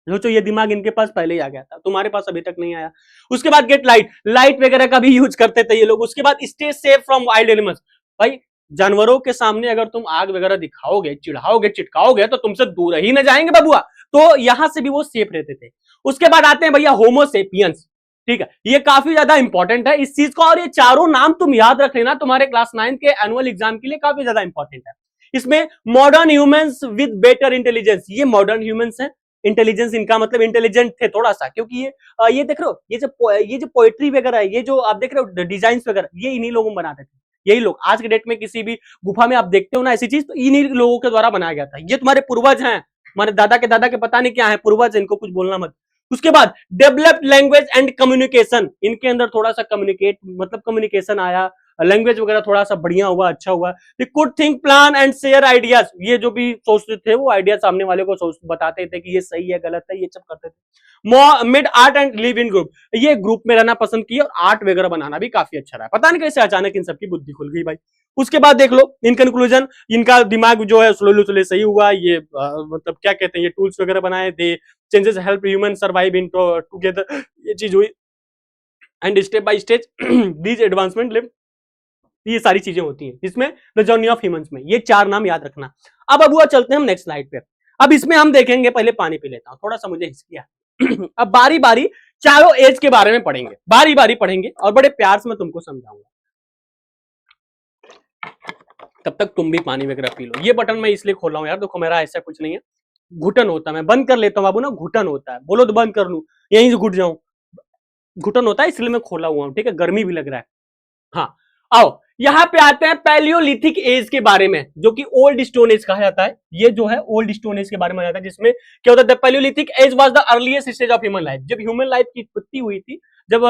सोचो ये दिमाग इनके पास पहले ही आ गया था, तुम्हारे पास अभी तक नहीं आया। उसके बाद गेट लाइट वगैरह का भी यूज करते थे ये लोग। उसके बाद stay safe from wild animals, भाई जानवरों के सामने अगर तुम आग वगैरह दिखाओगे, चिढ़ाओगे, चिटकाओगे, तो तुमसे दूर ही न जाएंगे बबुआ, तो यहां से भी वो सेफ रहते थे। उसके बाद आते हैं भैया होमोसेपियंस, ठीक है, ये काफी ज्यादा इंपॉर्टेंट है इस चीज को, और ये चारों नाम तुम याद रख लेना, तुम्हारे क्लास 9 के एनुअल एग्जाम के लिए काफी ज्यादा इंपॉर्टेंट है। इसमें modern humans with better intelligence, ये मॉडर्न ह्यूमंस हैं, इंटेलिजेंस इनका मतलब इंटेलिजेंट थे थोड़ा सा, क्योंकि ये देख रहे हो, ये जो पोएट्री वगैरह है, ये जो आप देख रहे हो डिजाइन वगैरह, ये इन्हीं लोगों ने बनाते थे। यही लोग आज के डेट में किसी भी गुफा में आप देखते हो ना ऐसी चीज, तो इन्हीं लोगों के द्वारा बनाया गया था। ये तुम्हारे पूर्वज हैं, हमारे दादा के पता नहीं क्या है, पूर्वज, इनको कुछ बोलना मत। उसके बाद डेवलप्ड लैंग्वेज एंड कम्युनिकेशन, इनके अंदर थोड़ा सा कम्युनिकेशन आया, लैंग्वेज वगैरह थोड़ा सा बढ़िया हुआ, अच्छा हुआ। They could think plan and share ideas, ये जो भी सोचते थे वो आइडिया सामने वाले को बताते थे कि ये सही है गलत है, ये सब करते थे। Mid art and live in group, ये ग्रुप में रहना पसंद किया और आर्ट वगैरह बनाना भी काफी अच्छा रहा। पता नहीं कैसे अचानक इन सबकी बुद्धि खुल गई भाई। उसके बाद देख लो इन कंक्लूजन, इनका दिमाग जो है स्लोली सही हुआ, ये मतलब क्या कहते हैं, ये टूल्स वगैरह बनाए, they changes help human survive in together, ये चीज हुई, and step by stage these advancement live, ये सारी चीजें होती हैं इसमें द जर्नी ऑफ ह्यूमंस में। ये चार नाम याद रखना। अब अबुआ चलते हैं हम नेक्स्ट स्लाइड पे। अब इसमें हम देखेंगे, पहले पानी पी लेता हूं, थोड़ा सा मुझे हिचकी। अब बारी बारी चारों एज के बारे में पढ़ेंगे, बारी बारी पढ़ेंगे और बड़े प्यार से मैं तुमको समझाऊंगा। तब तक तुम भी पानी वगैरह पी लो। ये बटन मैं इसलिए खोला हूं यार, देखो मेरा ऐसा कुछ नहीं है, घुटन होता है, मैं बंद कर लेता हूं बाबू ना, घुटन होता है, बोलो तो बंद कर लूं, यहीं से घुट जाऊं, घुटन होता है, इसलिए मैं खोला हुआ हूं, ठीक है, गर्मी भी लग रहा है। हाँ आओ यहां पे आते हैं पैलियोलिथिक एज के बारे में, जो कि ओल्ड स्टोन एज कहा जाता है। ये जो है ओल्ड स्टोन एज के बारे में आता है, जिसमें क्या होता है, Palaeolithic age was the earliest stage of human life. जब ह्यूमन लाइफ की उत्पत्ति हुई थी, जब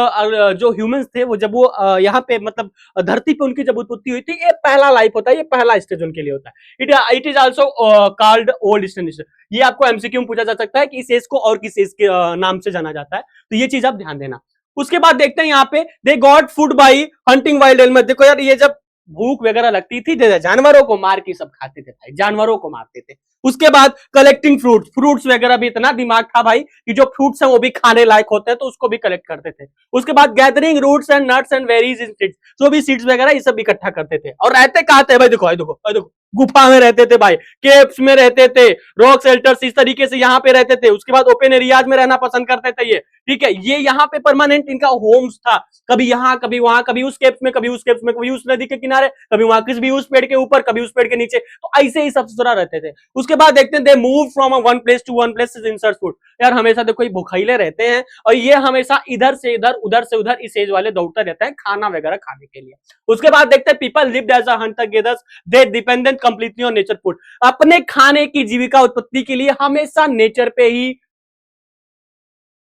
जो ह्यूमंस थे वो, जब वो यहाँ पे मतलब धरती पे उनकी जब उत्पत्ति हुई थी, ये पहला लाइफ होता है, ये पहला स्टेज उनके लिए होता है। It is also called old stone age. ये आपको एमसीक्यू में पूछा जा सकता है कि इस एज को और किस एज के नाम से जाना जाता है, तो ये चीज आप ध्यान देना। उसके बाद देखते हैं यहाँ पे, they got food by hunting wild animal. देखो यार, ये जब भूख वगैरह लगती थी, जानवरों को मार के सब खाते थे भाई, जानवरों को मारते थे। उसके बाद कलेक्टिंग फ्रूट्स वगैरह भी इतना दिमाग था भाई कि जो फ्रूट्स हैं वो भी खाने लायक होते हैं, तो उसको भी कलेक्ट करते थे। उसके बाद gathering roots and nuts and berries in seeds, जो भी सीड्स वगैरह ये सब इकट्ठा करते थे। और रहते कहाँ थे भाई, देखो देखो, गुफा में रहते थे भाई, केव्स में रहते थे, रॉक शेल्टर्स, इस तरीके से यहाँ पे रहते थे। उसके बाद ओपन एरियाज में रहना पसंद करते थे ये, ठीक है, ये यहाँ पे परमानेंट इनका होम्स था, कभी यहाँ कभी वहां, कभी उस केव्स में, कभी उस केव्स में, कभी उस नदी के किनारे किनारे, कभी वहां भी उस पेड़ के ऊपर, कभी उस पेड़ के नीचे, तो ऐसे ही सब तरह रहते थे। उसके बाद देखते हैं they move from one place to one place in search food. यार हमेशा देखो ये भूखैले रहते हैं और ये हमेशा इधर से इधर, उधर से उधर इस एज वाले दौड़ते रहते हैं खाना वगैरह खाने के लिए। उसके बाद देखते हैं people lived as a hunter gatherers, they dependent completely on nature food. अपने खाने की जीविका उत्पत्ति के लिए हमेशा नेचर पे ही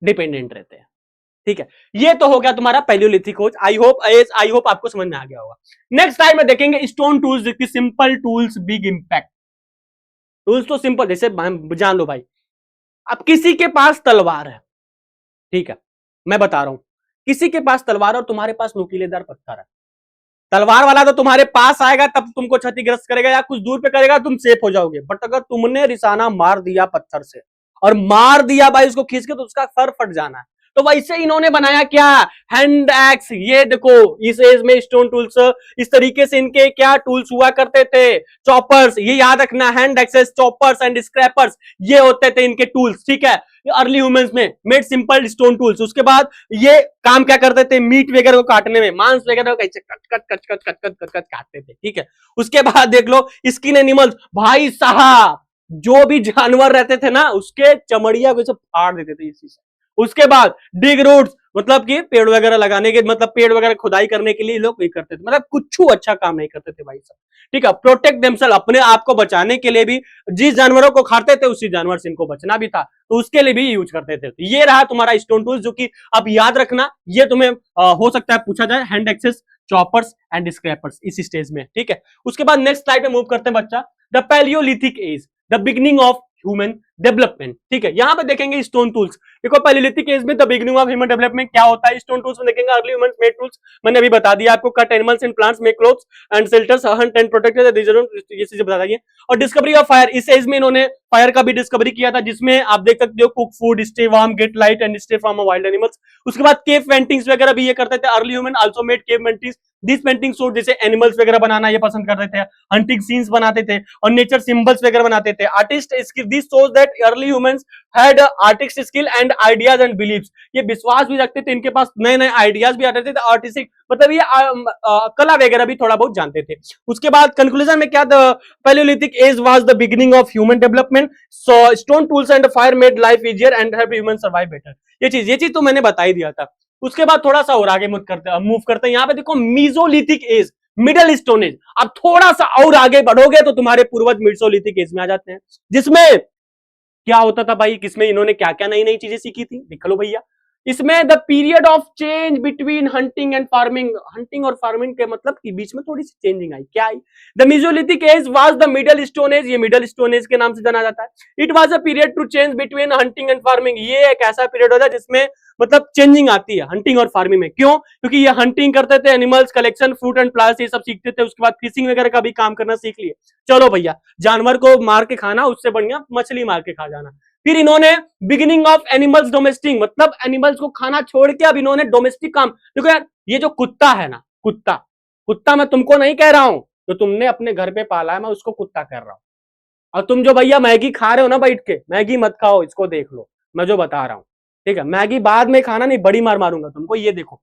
डिपेंडेंट रहते हैं। ठीक है, ये तो हो गया तुम्हारा पैलियोलिथिक एज। आई होप आपको समझ में आ गया होगा। नेक्स्ट टाइम में देखेंगे stone tools, simple tools big impact. Tools तो सिंपल, जैसे जान लो भाई, अब किसी के पास तलवार है, ठीक है, मैं बता रहा हूं, किसी के पास तलवार और तुम्हारे पास नुकीलेदार पत्थर है। तलवार वाला तो तुम्हारे पास आएगा तब तुमको क्षतिग्रस्त करेगा या कुछ दूर पे करेगा, तुम सेफ हो जाओगे। बट अगर तुमने निशाना मार दिया पत्थर से और मार दिया भाई उसको खींच के, तो उसका फर फट जाना है। तो वैसे इन्होंने बनाया क्या, हैंड एक्स। ये देखो इस एज में स्टोन टूल्स, इस तरीके से इनके क्या टूल्स हुआ करते थे, चॉपर्स। ये याद रखना, hand axes, choppers and scrapers, ये होते थे इनके टूल्स। ठीक है, अर्ली ह्यूमंस में मेड सिंपल स्टोन टूल्स। उसके बाद ये काम क्या करते थे, मीट वगैरह को काटने में, मांस वगैरह को कैसे cut cut cut cut cut cut cut काटते थे। ठीक है, उसके बाद देख लो स्किन एनिमल्स, भाई साहब जो भी जानवर रहते थे ना उसके चमड़िया को फाड़ देते थे इसी से। उसके बाद डिग रूट्स, मतलब कि पेड़ वगैरह लगाने के, मतलब पेड़ वगैरह खुदाई करने के लिए लोग ये करते थे, मतलब कुछ अच्छा काम नहीं करते थे भाई साहब। ठीक है, प्रोटेक्ट देमसेल्फ, अपने आप को बचाने के लिए भी, जिस जानवरों को खाते थे उसी जानवर से इनको बचना भी था, तो उसके लिए भी यूज करते थे। तो ये रहा तुम्हारा स्टोन टूल्स, जो कि अब याद रखना, ये तुम्हें हो सकता है पूछा जाए, hand axes, choppers and scrapers इस स्टेज में। ठीक है, उसके बाद नेक्स्ट स्लाइड पे मूव करते हैं बच्चा, the paleolithic age, the beginning of human development. ठीक है, यहां पे देखेंगे स्टोन टूल्स। देखो पैलियोलिथिक एज में the beginning of human development क्या होता है, स्टोन टूल्स में देखेंगे अर्ली ह्यूमंस मेड टूल्स, मैंने अभी बता दिया आपको, cut animals and plants, make clothes and shelters, Hunt and protect, ये चीजें बता दिए। और डिस्कवरी ऑफ फायर, इस एज में इन्होंने फायर का भी डिस्कवरी किया था, जिसमें आप देख सकते हो cook food, stay warm, get light and stay from wild animals. उसके बाद केव पेंटिंग्स वगैरह भी ये करते थे। Early human also made cave paintings, this painting showed, जैसे एनिमल्स वगैरह बनाना ये पसंद करते थे, हंटिंग सीन्स बनाते थे और नेचर सिंबल्स वगैरह बनाते थे। Artist skill, this shows that early humans had artist skill and ideas and beliefs, ये विश्वास भी रखते थे, इनके पास नए नए आइडियाज भी आते थे, आर्टिस्टिक मतलब ये कला वगैरह भी थोड़ा बहुत जानते थे। उसके बाद कंक्लूजन में क्या, the paleolithic age was the beginning of human development, so stone tools and fire made life easier and help human survive better. ये चीज तो मैंने बता ही दिया था। उसके बाद थोड़ा सा और आगे मूव करते हैं, यहां पे देखो mesolithic age, middle stone age. अब थोड़ा सा और आगे बढ़ोगे तो तुम्हारे पूर्वज मीजोलिथिक एज में आ जाते हैं, जिसमें क्या होता था भाई, किसमें इन्होंने क्या क्या नई नई चीजें सीखी थी, देख लो भैया। इसमें the period of change between hunting and farming, hunting और फार्मिंग के मतलब के बीच में थोड़ी सी चेंजिंग आई। क्या आई, the Mesolithic age was the middle stone age, ये मिडल स्टोन एज के नाम से जाना जाता है। It was a period to change between hunting and farming, ये एक ऐसा पीरियड होता है जिसमें मतलब चेंजिंग आती है हंटिंग और फार्मिंग में। क्यों, क्योंकि ये हंटिंग करते थे, animals collection, fruit and plants ये सब सीखते थे। उसके बाद फिशिंग वगैरह का भी काम करना सीख लिए। चलो भैया, जानवर को मार के खाना, उससे बढ़िया मछली मार के खा जाना। फिर इन्होंने बिगिनिंग ऑफ एनिमल्स डोमेस्टिक, मतलब एनिमल्स को खाना छोड़ के अब इन्होंने डोमेस्टिक काम। देखो यार, ये जो कुत्ता है ना, कुत्ता मैं तुमको नहीं कह रहा हूं, तो तुमने अपने घर पे पाला है, मैं उसको कुत्ता कह रहा हूं। और तुम जो भैया मैगी खा रहे हो ना बैठ के, मैगी मत खाओ, इसको देख लो मैं जो बता रहा हूं। ठीक है, मैगी बाद में खाना, नहीं बड़ी मार मारूंगा तुमको। ये देखो,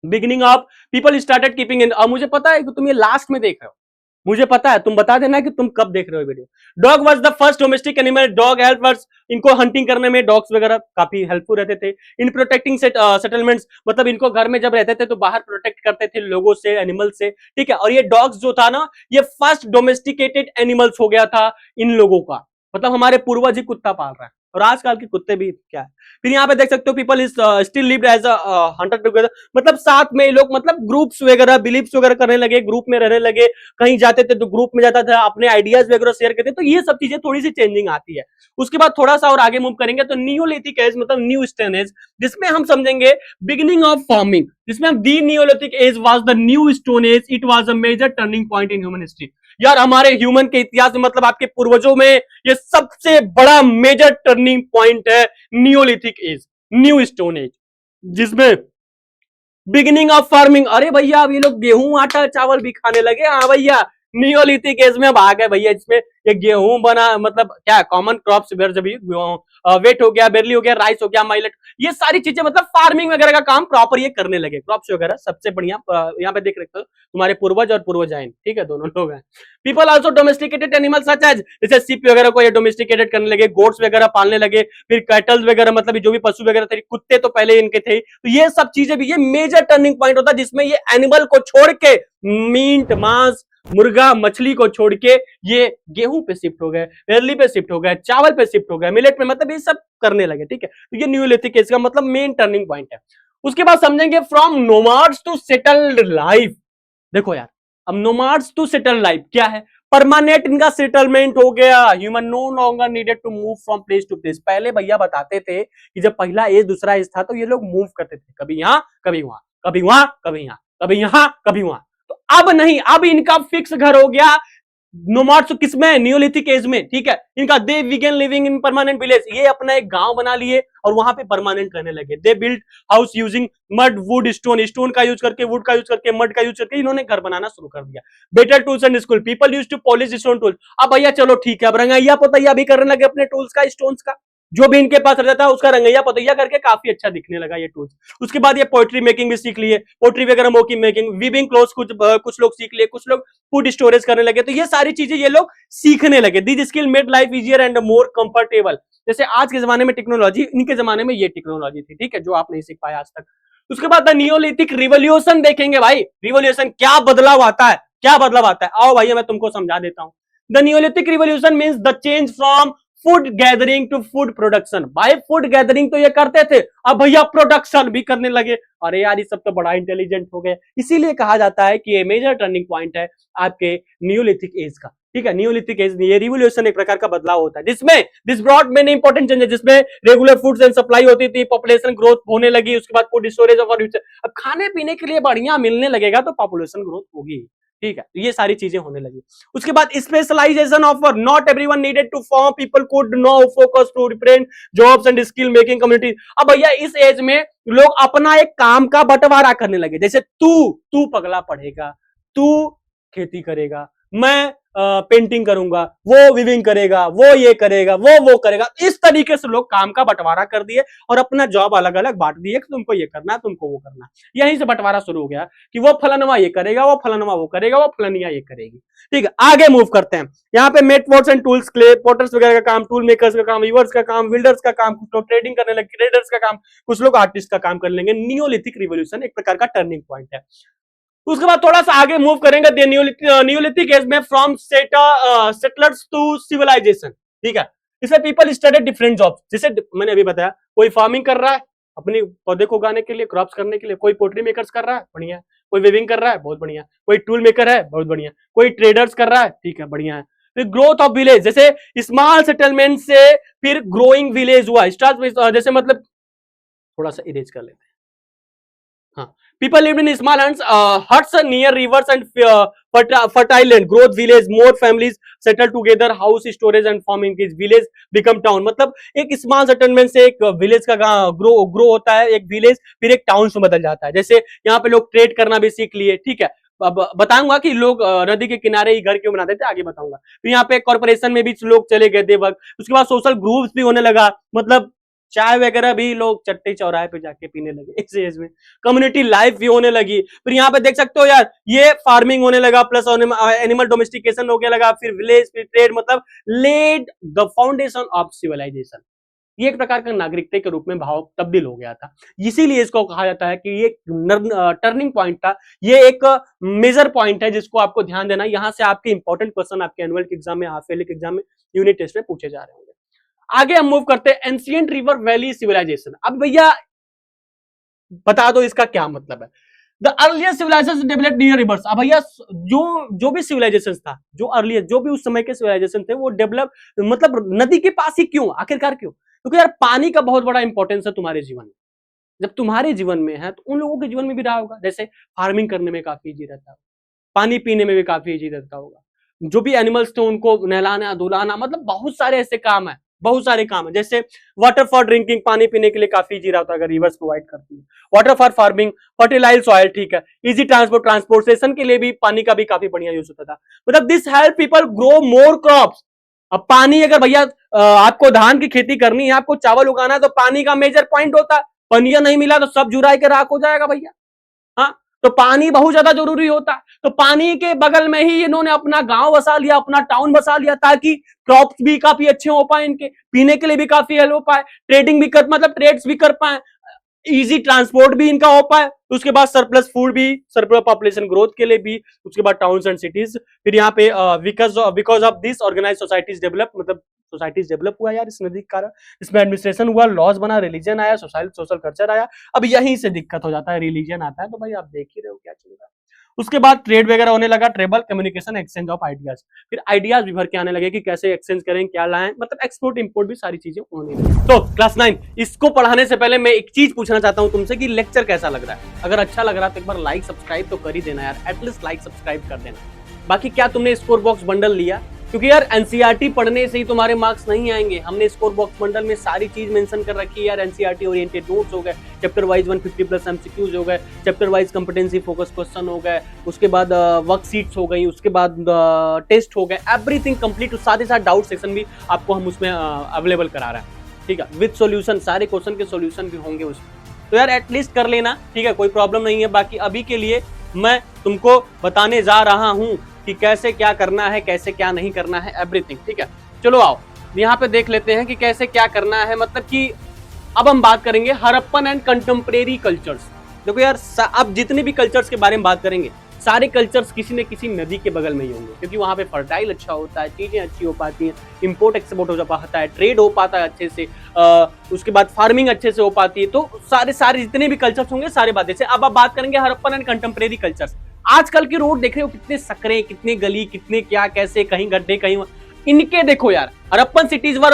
beginning of people started keeping in, और मुझे पता है कि तुम ये लास्ट में देख रहे हो, मुझे पता है, तुम बता देना कि तुम कब देख रहे हो video. Dog was the first domestic animal, dog help us, इनको हंटिंग करने में डॉग्स वगैरह काफी हेल्पफुल रहते थे। इन प्रोटेक्टिंग सेटलमेंट्स, मतलब इनको घर में जब रहते थे तो बाहर प्रोटेक्ट करते थे लोगों से, एनिमल से। ठीक है, और ये डॉग्स जो था ना, ये फर्स्ट डोमेस्टिकेटेड एनिमल्स हो गया था इन लोगों का, मतलब हमारे पूर्वज ही कुत्ता पाल रहा है, और आजकल के कुत्ते भी क्या है। फिर यहाँ पे देख सकते हो people is still lived as a hunter together, मतलब साथ में लोग मतलब ग्रुप्स वगैरह, बिलीव्स वगैरह करने लगे, ग्रुप में रहने लगे, कहीं जाते थे तो ग्रुप में जाता था, अपने आइडियाज वगैरह शेयर करते, तो ये सब चीजें थोड़ी सी चेंजिंग आती है। उसके बाद थोड़ा सा और आगे मूव करेंगे तो नियोलिथिक एज, मतलब न्यू स्टोन एज, जिसमें हम समझेंगे बिगिनिंग ऑफ फार्मिंग, जिसमें हम the Neolithic age was the new stone age, it was a major turning point in human history. यार हमारे ह्यूमन के इतिहास में, मतलब आपके पूर्वजों में ये सबसे बड़ा मेजर टर्निंग पॉइंट है neolithic age, new stone age, जिसमें बिगिनिंग ऑफ फार्मिंग। अरे भैया अब ये लोग गेहूं आटा चावल भी खाने लगे, हाँ भैया नियोलिथिक एज में भाग है भैया, इसमें ये गेहूं बना, मतलब क्या कॉमन क्रॉप्स जब वेट हो गया, बेरली हो गया, राइस हो गया, माइलेट, ये सारी चीजें मतलब फार्मिंग वगैरह का काम प्रॉपर ये करने लगे, क्रॉप्स वगैरह सबसे बढ़िया। यहाँ पे देख रहे हो तुम्हारे पूर्वज और पूर्वजाइन, ठीक है, दोनों लोग हैं। People also domesticated animal such as, जैसे सिप वगैरह को ये डोमेस्टिकेटेड करने लगे, गोट्स वगैरह पालने लगे, फिर कैटल्स वगैरह, मतलब जो भी पशु वगैरह थे, कुत्ते तो पहले इनके थे, तो ये सब चीजें भी, ये मेजर टर्निंग पॉइंट होता है जिसमें ये एनिमल को छोड़ के, मीट मांस मुर्गा मछली को छोड़ के ये गेहूं पे शिफ्ट हो गए, बेरली पे शिफ्ट हो गए, चावल पे शिफ्ट हो गए, मिलेट पे, मतलब ये सब करने लगे, ठीक है। तो ये न्यूलिथिक एज का मतलब मेन टर्निंग पॉइंट है। उसके बाद समझेंगे फ्रॉम नोमाड्स टू सेटल्ड लाइफ। देखो यार, अब नोमाड्स टू सेटल्ड लाइफ क्या है, परमानेंट इनका सेटलमेंट हो गया, human no longer needed to move from place to place. पहले भैया बताते थे कि जब पहला एज दूसरा एज था तो ये लोग मूव करते थे, कभी यहां कभी वहां, कभी वहां कभी यहां, कभी यहां कभी वहां। तो अब नहीं, अब इनका फिक्स घर हो गया नोमाड्स किसमें, नियोलिथिक एज में, ठीक है। इनका दे begin living in permanent village, ये अपना एक गांव बना लिए और वहां पे परमानेंट रहने लगे। They build house using mud wood stone, stone का यूज करके, वुड का यूज करके, मड का यूज करके इन्होंने घर बनाना शुरू कर दिया। Better tools and school, people use to polish stone tool. अब भैया चलो ठीक है, अब रंगैया पोतैया भी करने लगे अपने टूल्स का, स्टोन्स का, जो भी इनके पास रहता है उसका रंगैया पोतैया करके काफी अच्छा दिखने लगा ये टूल्स। उसके बाद ये पोएट्री मेकिंग भी सीख लिए, पोएट्री वगैरह मोकी मेकिंग, वीविंग क्लोथ्स कुछ लोग सीख लिए, कुछ लोग फूड स्टोरेज करने लगे। तो ये सारी चीजें ये लोग सीखने लगे। This skill made life easier and more comfortable. जैसे आज के जमाने में टेक्नोलॉजी, इनके जमाने में ये टेक्नोलॉजी थी, ठीक है, जो आप नहीं सीख पाए आज तक। उसके बाद द नियोलिथिक रिवोल्यूशन देखेंगे भाई, रिवोल्यूशन क्या बदलाव आता है, क्या बदलाव आता है, आओ भाई मैं तुमको समझा देता हूं। The neolithic revolution means the change from food gathering to food production. भाई फूड गैदरिंग तो ये करते थे, अब भैया प्रोडक्शन भी करने लगे। अरे यार ये सब तो बड़ा इंटेलिजेंट हो गए, इसीलिए कहा जाता है कि ये मेजर टर्निंग पॉइंट है आपके नियोलिथिक एज का, ठीक है। नियोलिथिक एज, ये रिवोल्यूशन एक प्रकार का बदलाव होता है जिसमें this brought many important changes, जिसमें रेगुलर फूड्स एंड सप्लाई होती थी, पॉपुलेशन ग्रोथ होने लगी, उसके बाद फूड स्टोरेज ऑफ फ्यूचर, अब खाने पीने के लिए बढ़िया मिलने लगेगा तो पॉपुलेशन ग्रोथ होगी, ठीक है। तो ये सारी चीजें होने लगी। उसके बाद specialization of work, not everyone needed to farm, people could no focus to represent jobs and skill making community. अब भैया इस एज में लोग अपना एक काम का बंटवारा करने लगे, जैसे तू पगला पढ़ेगा, तू खेती करेगा, मैं पेंटिंग करूंगा, वो विविंग करेगा, वो ये करेगा, वो करेगा। इस तरीके से लोग काम का बंटवारा कर दिए और अपना जॉब अलग अलग बांट दिए कि तुमको ये करना है, तुमको वो करना है। यहीं से बंटवारा शुरू हो गया कि वो फलनवा ये करेगा, वो फलनवा वो करेगा, वो फलनिया ये करेगी, ठीक है। आगे मूव करते हैं। यहाँ पे met watts and tools, clay potters वगैरह का काम, टूल मेकर्स का काम, वीवर्स का काम, बिल्डर्स का काम, कुछ लोग ट्रेडिंग करने लगे, ट्रेडर्स का काम, कुछ लोग आर्टिस्ट का काम कर लेंगे। नियोलिथिक रिवोल्यूशन एक प्रकार का टर्निंग पॉइंट है। उसके बाद थोड़ा सा आगे मूव करेंगे नियोलिथिक एज में, फ्रॉम सेटलर्स टू सिविलाइजेशन, ठीक है। इसमें पीपल स्टार्टेड डिफरेंट जॉब्स, जैसे मैंने अभी बताया, कोई फार्मिंग कर रहा है अपने पौधे को उगाने के लिए, क्रॉप्स करने के लिए, कोई पोल्ट्री मेकर्स कर रहा है, बढ़िया है, कोई वेविंग कर रहा है, बहुत बढ़िया, कोई टूल मेकर है, बहुत बढ़िया, कोई ट्रेडर्स कर रहा है, ठीक है, बढ़िया है। फिर ग्रोथ ऑफ विलेज, जैसे स्मॉल सेटलमेंट से फिर ग्रोइंग विलेज हुआ, स्टार्ट, जैसे मतलब थोड़ा सा इरेज कर लेते हैं। हाँ, people lived in small huts near rivers and fertile land, growth village, more families settled together, house storage and farming, village become town। मतलब एक स्मॉल सेटलमेंट से एक विलेज का ग्रो होता है, एक विलेज फिर एक टाउन में बदल जाता है। जैसे यहाँ पे लोग ट्रेड करना भी सीख लिए, ठीक है। अब बताऊंगा कि लोग नदी के किनारे ही घर क्यों बनाते थे, आगे बताऊंगा। फिर यहाँ पे कॉर्पोरेशन में भी लोग चले गए थे वक्त। उसके बाद सोशल ग्रुप्स भी होने लगा, मतलब चाय वगैरह भी लोग चट्टी चौराहे पे जाके पीने लगे इस एज में। कम्युनिटी लाइफ भी होने लगी। फिर यहाँ पे देख सकते हो यार, ये फार्मिंग होने लगा, प्लस एनिमल डोमेस्टिकेशन होने लगा, फिर विलेज, फिर ट्रेड, मतलब led the foundation of civilization. ये एक प्रकार का नागरिकता के रूप में भाव तब्दील हो गया था। इसीलिए इसको कहा जाता है कि ये टर्निंग पॉइंट था, ये एक मेजर पॉइंट है जिसको आपको ध्यान देना। यहां से आपके इंपॉर्टेंट क्वेश्चन आपके एनुअल के एग्जाम में, हाफ ईयरली के एग्जाम में, यूनिट टेस्ट में पूछे जा रहे होंगे। आगे हम मूव करते हैं एंशिएंट रिवर वैली सिविलाइजेशन। अब भैया बता दो इसका क्या मतलब है। The earlier civilization developed near rivers. अब भैया जो भी सिविलाइजेशन था, जो अर्लियर, जो भी उस समय के सिविलाइजेशन थे, वो डेवलप मतलब नदी के पास ही क्यों, आखिरकार क्यों? क्योंकि यार पानी का बहुत बड़ा इंपॉर्टेंस है तुम्हारे जीवन में। जब तुम्हारे जीवन में है तो उन लोगों के जीवन में भी रहा होगा। जैसे फार्मिंग करने में काफी इजी रहता है, पानी पीने में भी काफी इजी रहता होगा, जो भी एनिमल्स थे उनको नहलाना धुलाना, मतलब बहुत सारे ऐसे काम है बहुत सारे काम है, जैसे वाटर फॉर ड्रिंकिंग, पानी पीने के लिए काफी इजी रहता है अगर रिवर्स प्रोवाइड करती है। Water for farming, fertilize soil, ठीक है। इजी ट्रांसपोर्ट, ट्रांसपोर्टेशन के लिए भी पानी का भी काफी बढ़िया यूज होता था। मतलब this help people grow more crops. अब पानी अगर भैया आपको धान की खेती करनी है, आपको चावल उगाना है, तो पानी का मेजर पॉइंट होता है। पानी नहीं मिला तो सब जुराई के राख हो जाएगा भैया। हाँ, तो पानी बहुत ज्यादा जरूरी होता है। तो पानी के बगल में ही इन्होंने अपना गांव बसा लिया, अपना टाउन बसा लिया, ताकि क्रॉप्स भी काफी अच्छे हो पाए, इनके पीने के लिए भी काफी हेल्प हो पाए, ट्रेडिंग भी कर मतलब ट्रेड्स भी कर पाए, इजी ट्रांसपोर्ट भी इनका हो पाए। तो उसके बाद सरप्लस फूड भी, सरप्लस पॉपुलेशन ग्रोथ के लिए भी, उसके बाद टाउन्स एंड सिटीज। फिर यहाँ पे because of this organize societies develop, मतलब सोसाइटीज डेवलप हुआ यार इस नदी के कारण। इसमें एडमिनिस्ट्रेशन हुआ, लॉज बना, रिलीजन आया, सोशल कल्चर आया। अब यहीं से दिक्कत हो जाता है, रिलीजन आता है तो भाई आप देख ही रहे हो क्या चल रहा है। उसके बाद ट्रेड वगैरह होने लगा, travel communication, exchange of ideas. फिर आइडियाज भी भर के आने लगे कि कैसे एक्सचेंज करें, क्या लाएं, मतलब एक्सपोर्ट इंपोर्ट भी सारी चीजें होने लगी। तो क्लास 9 इसको पढ़ाने से पहले मैं एक चीज पूछना चाहता हूं तुमसे कि लेक्चर कैसा लग रहा है। अगर अच्छा लग रहा है तो एक बार लाइक सब्सक्राइब तो कर ही देना यार, एटलीस्ट लाइक सब्सक्राइब कर देना। बाकी क्या तुमने स्कोर बॉक्स बंडल लिया? क्योंकि यार एनसीईआरटी पढ़ने से ही तुम्हारे मार्क्स नहीं आएंगे। हमने स्कोर बॉक्स बंडल में सारी चीज मेंशन कर रखी है यार। एनसीईआरटी ओरिएंटेड नोट्स हो गए, चैप्टर वाइज 150 प्लस एमसीक्यूज हो गए, chapter wise competency focus question हो गए, उसके बाद वर्कशीट्स हो गई, उसके बाद टेस्ट हो गए, एवरीथिंग कंप्लीट। साथ ही साथ डाउट सेक्शन भी आपको हम उसमें अवेलेबल करा रहे हैं, ठीक है, विद सॉल्यूशन। सारे क्वेश्चन के सॉल्यूशन भी होंगे उसमें, तो यार एटलीस्ट कर लेना, ठीक है, कोई प्रॉब्लम नहीं है। बाकी अभी के लिए मैं तुमको बताने जा रहा हूं कि कैसे क्या करना है, कैसे क्या नहीं करना है, एवरीथिंग, ठीक है। चलो आओ यहाँ पे देख लेते हैं कि कैसे क्या करना है। मतलब कि अब हम बात करेंगे हड़प्पन एंड कंटेम्परेरी कल्चर्स। देखो यार, अब जितने भी कल्चर्स के बारे में बात करेंगे, सारे कल्चर्स किसी न किसी नदी के बगल में ही होंगे, क्योंकि वहां पे फर्टाइल अच्छा होता है, चीजें अच्छी हो पाती हैं, इंपोर्ट एक्सपोर्ट हो पाता है, ट्रेड हो पाता है अच्छे से, उसके बाद फार्मिंग अच्छे से हो पाती है। तो सारे जितने भी कल्चर्स होंगे सारे बात। जैसे अब आप बात करेंगे हड़प्पन एंड कंटेम्परेरी कल्चर्स। आजकल के रोड देख रहे हो, कितने सकरे, कितने गली, कितने क्या, कैसे, कहीं गड्ढे, कहीं इनके देखो यार। Harappan cities were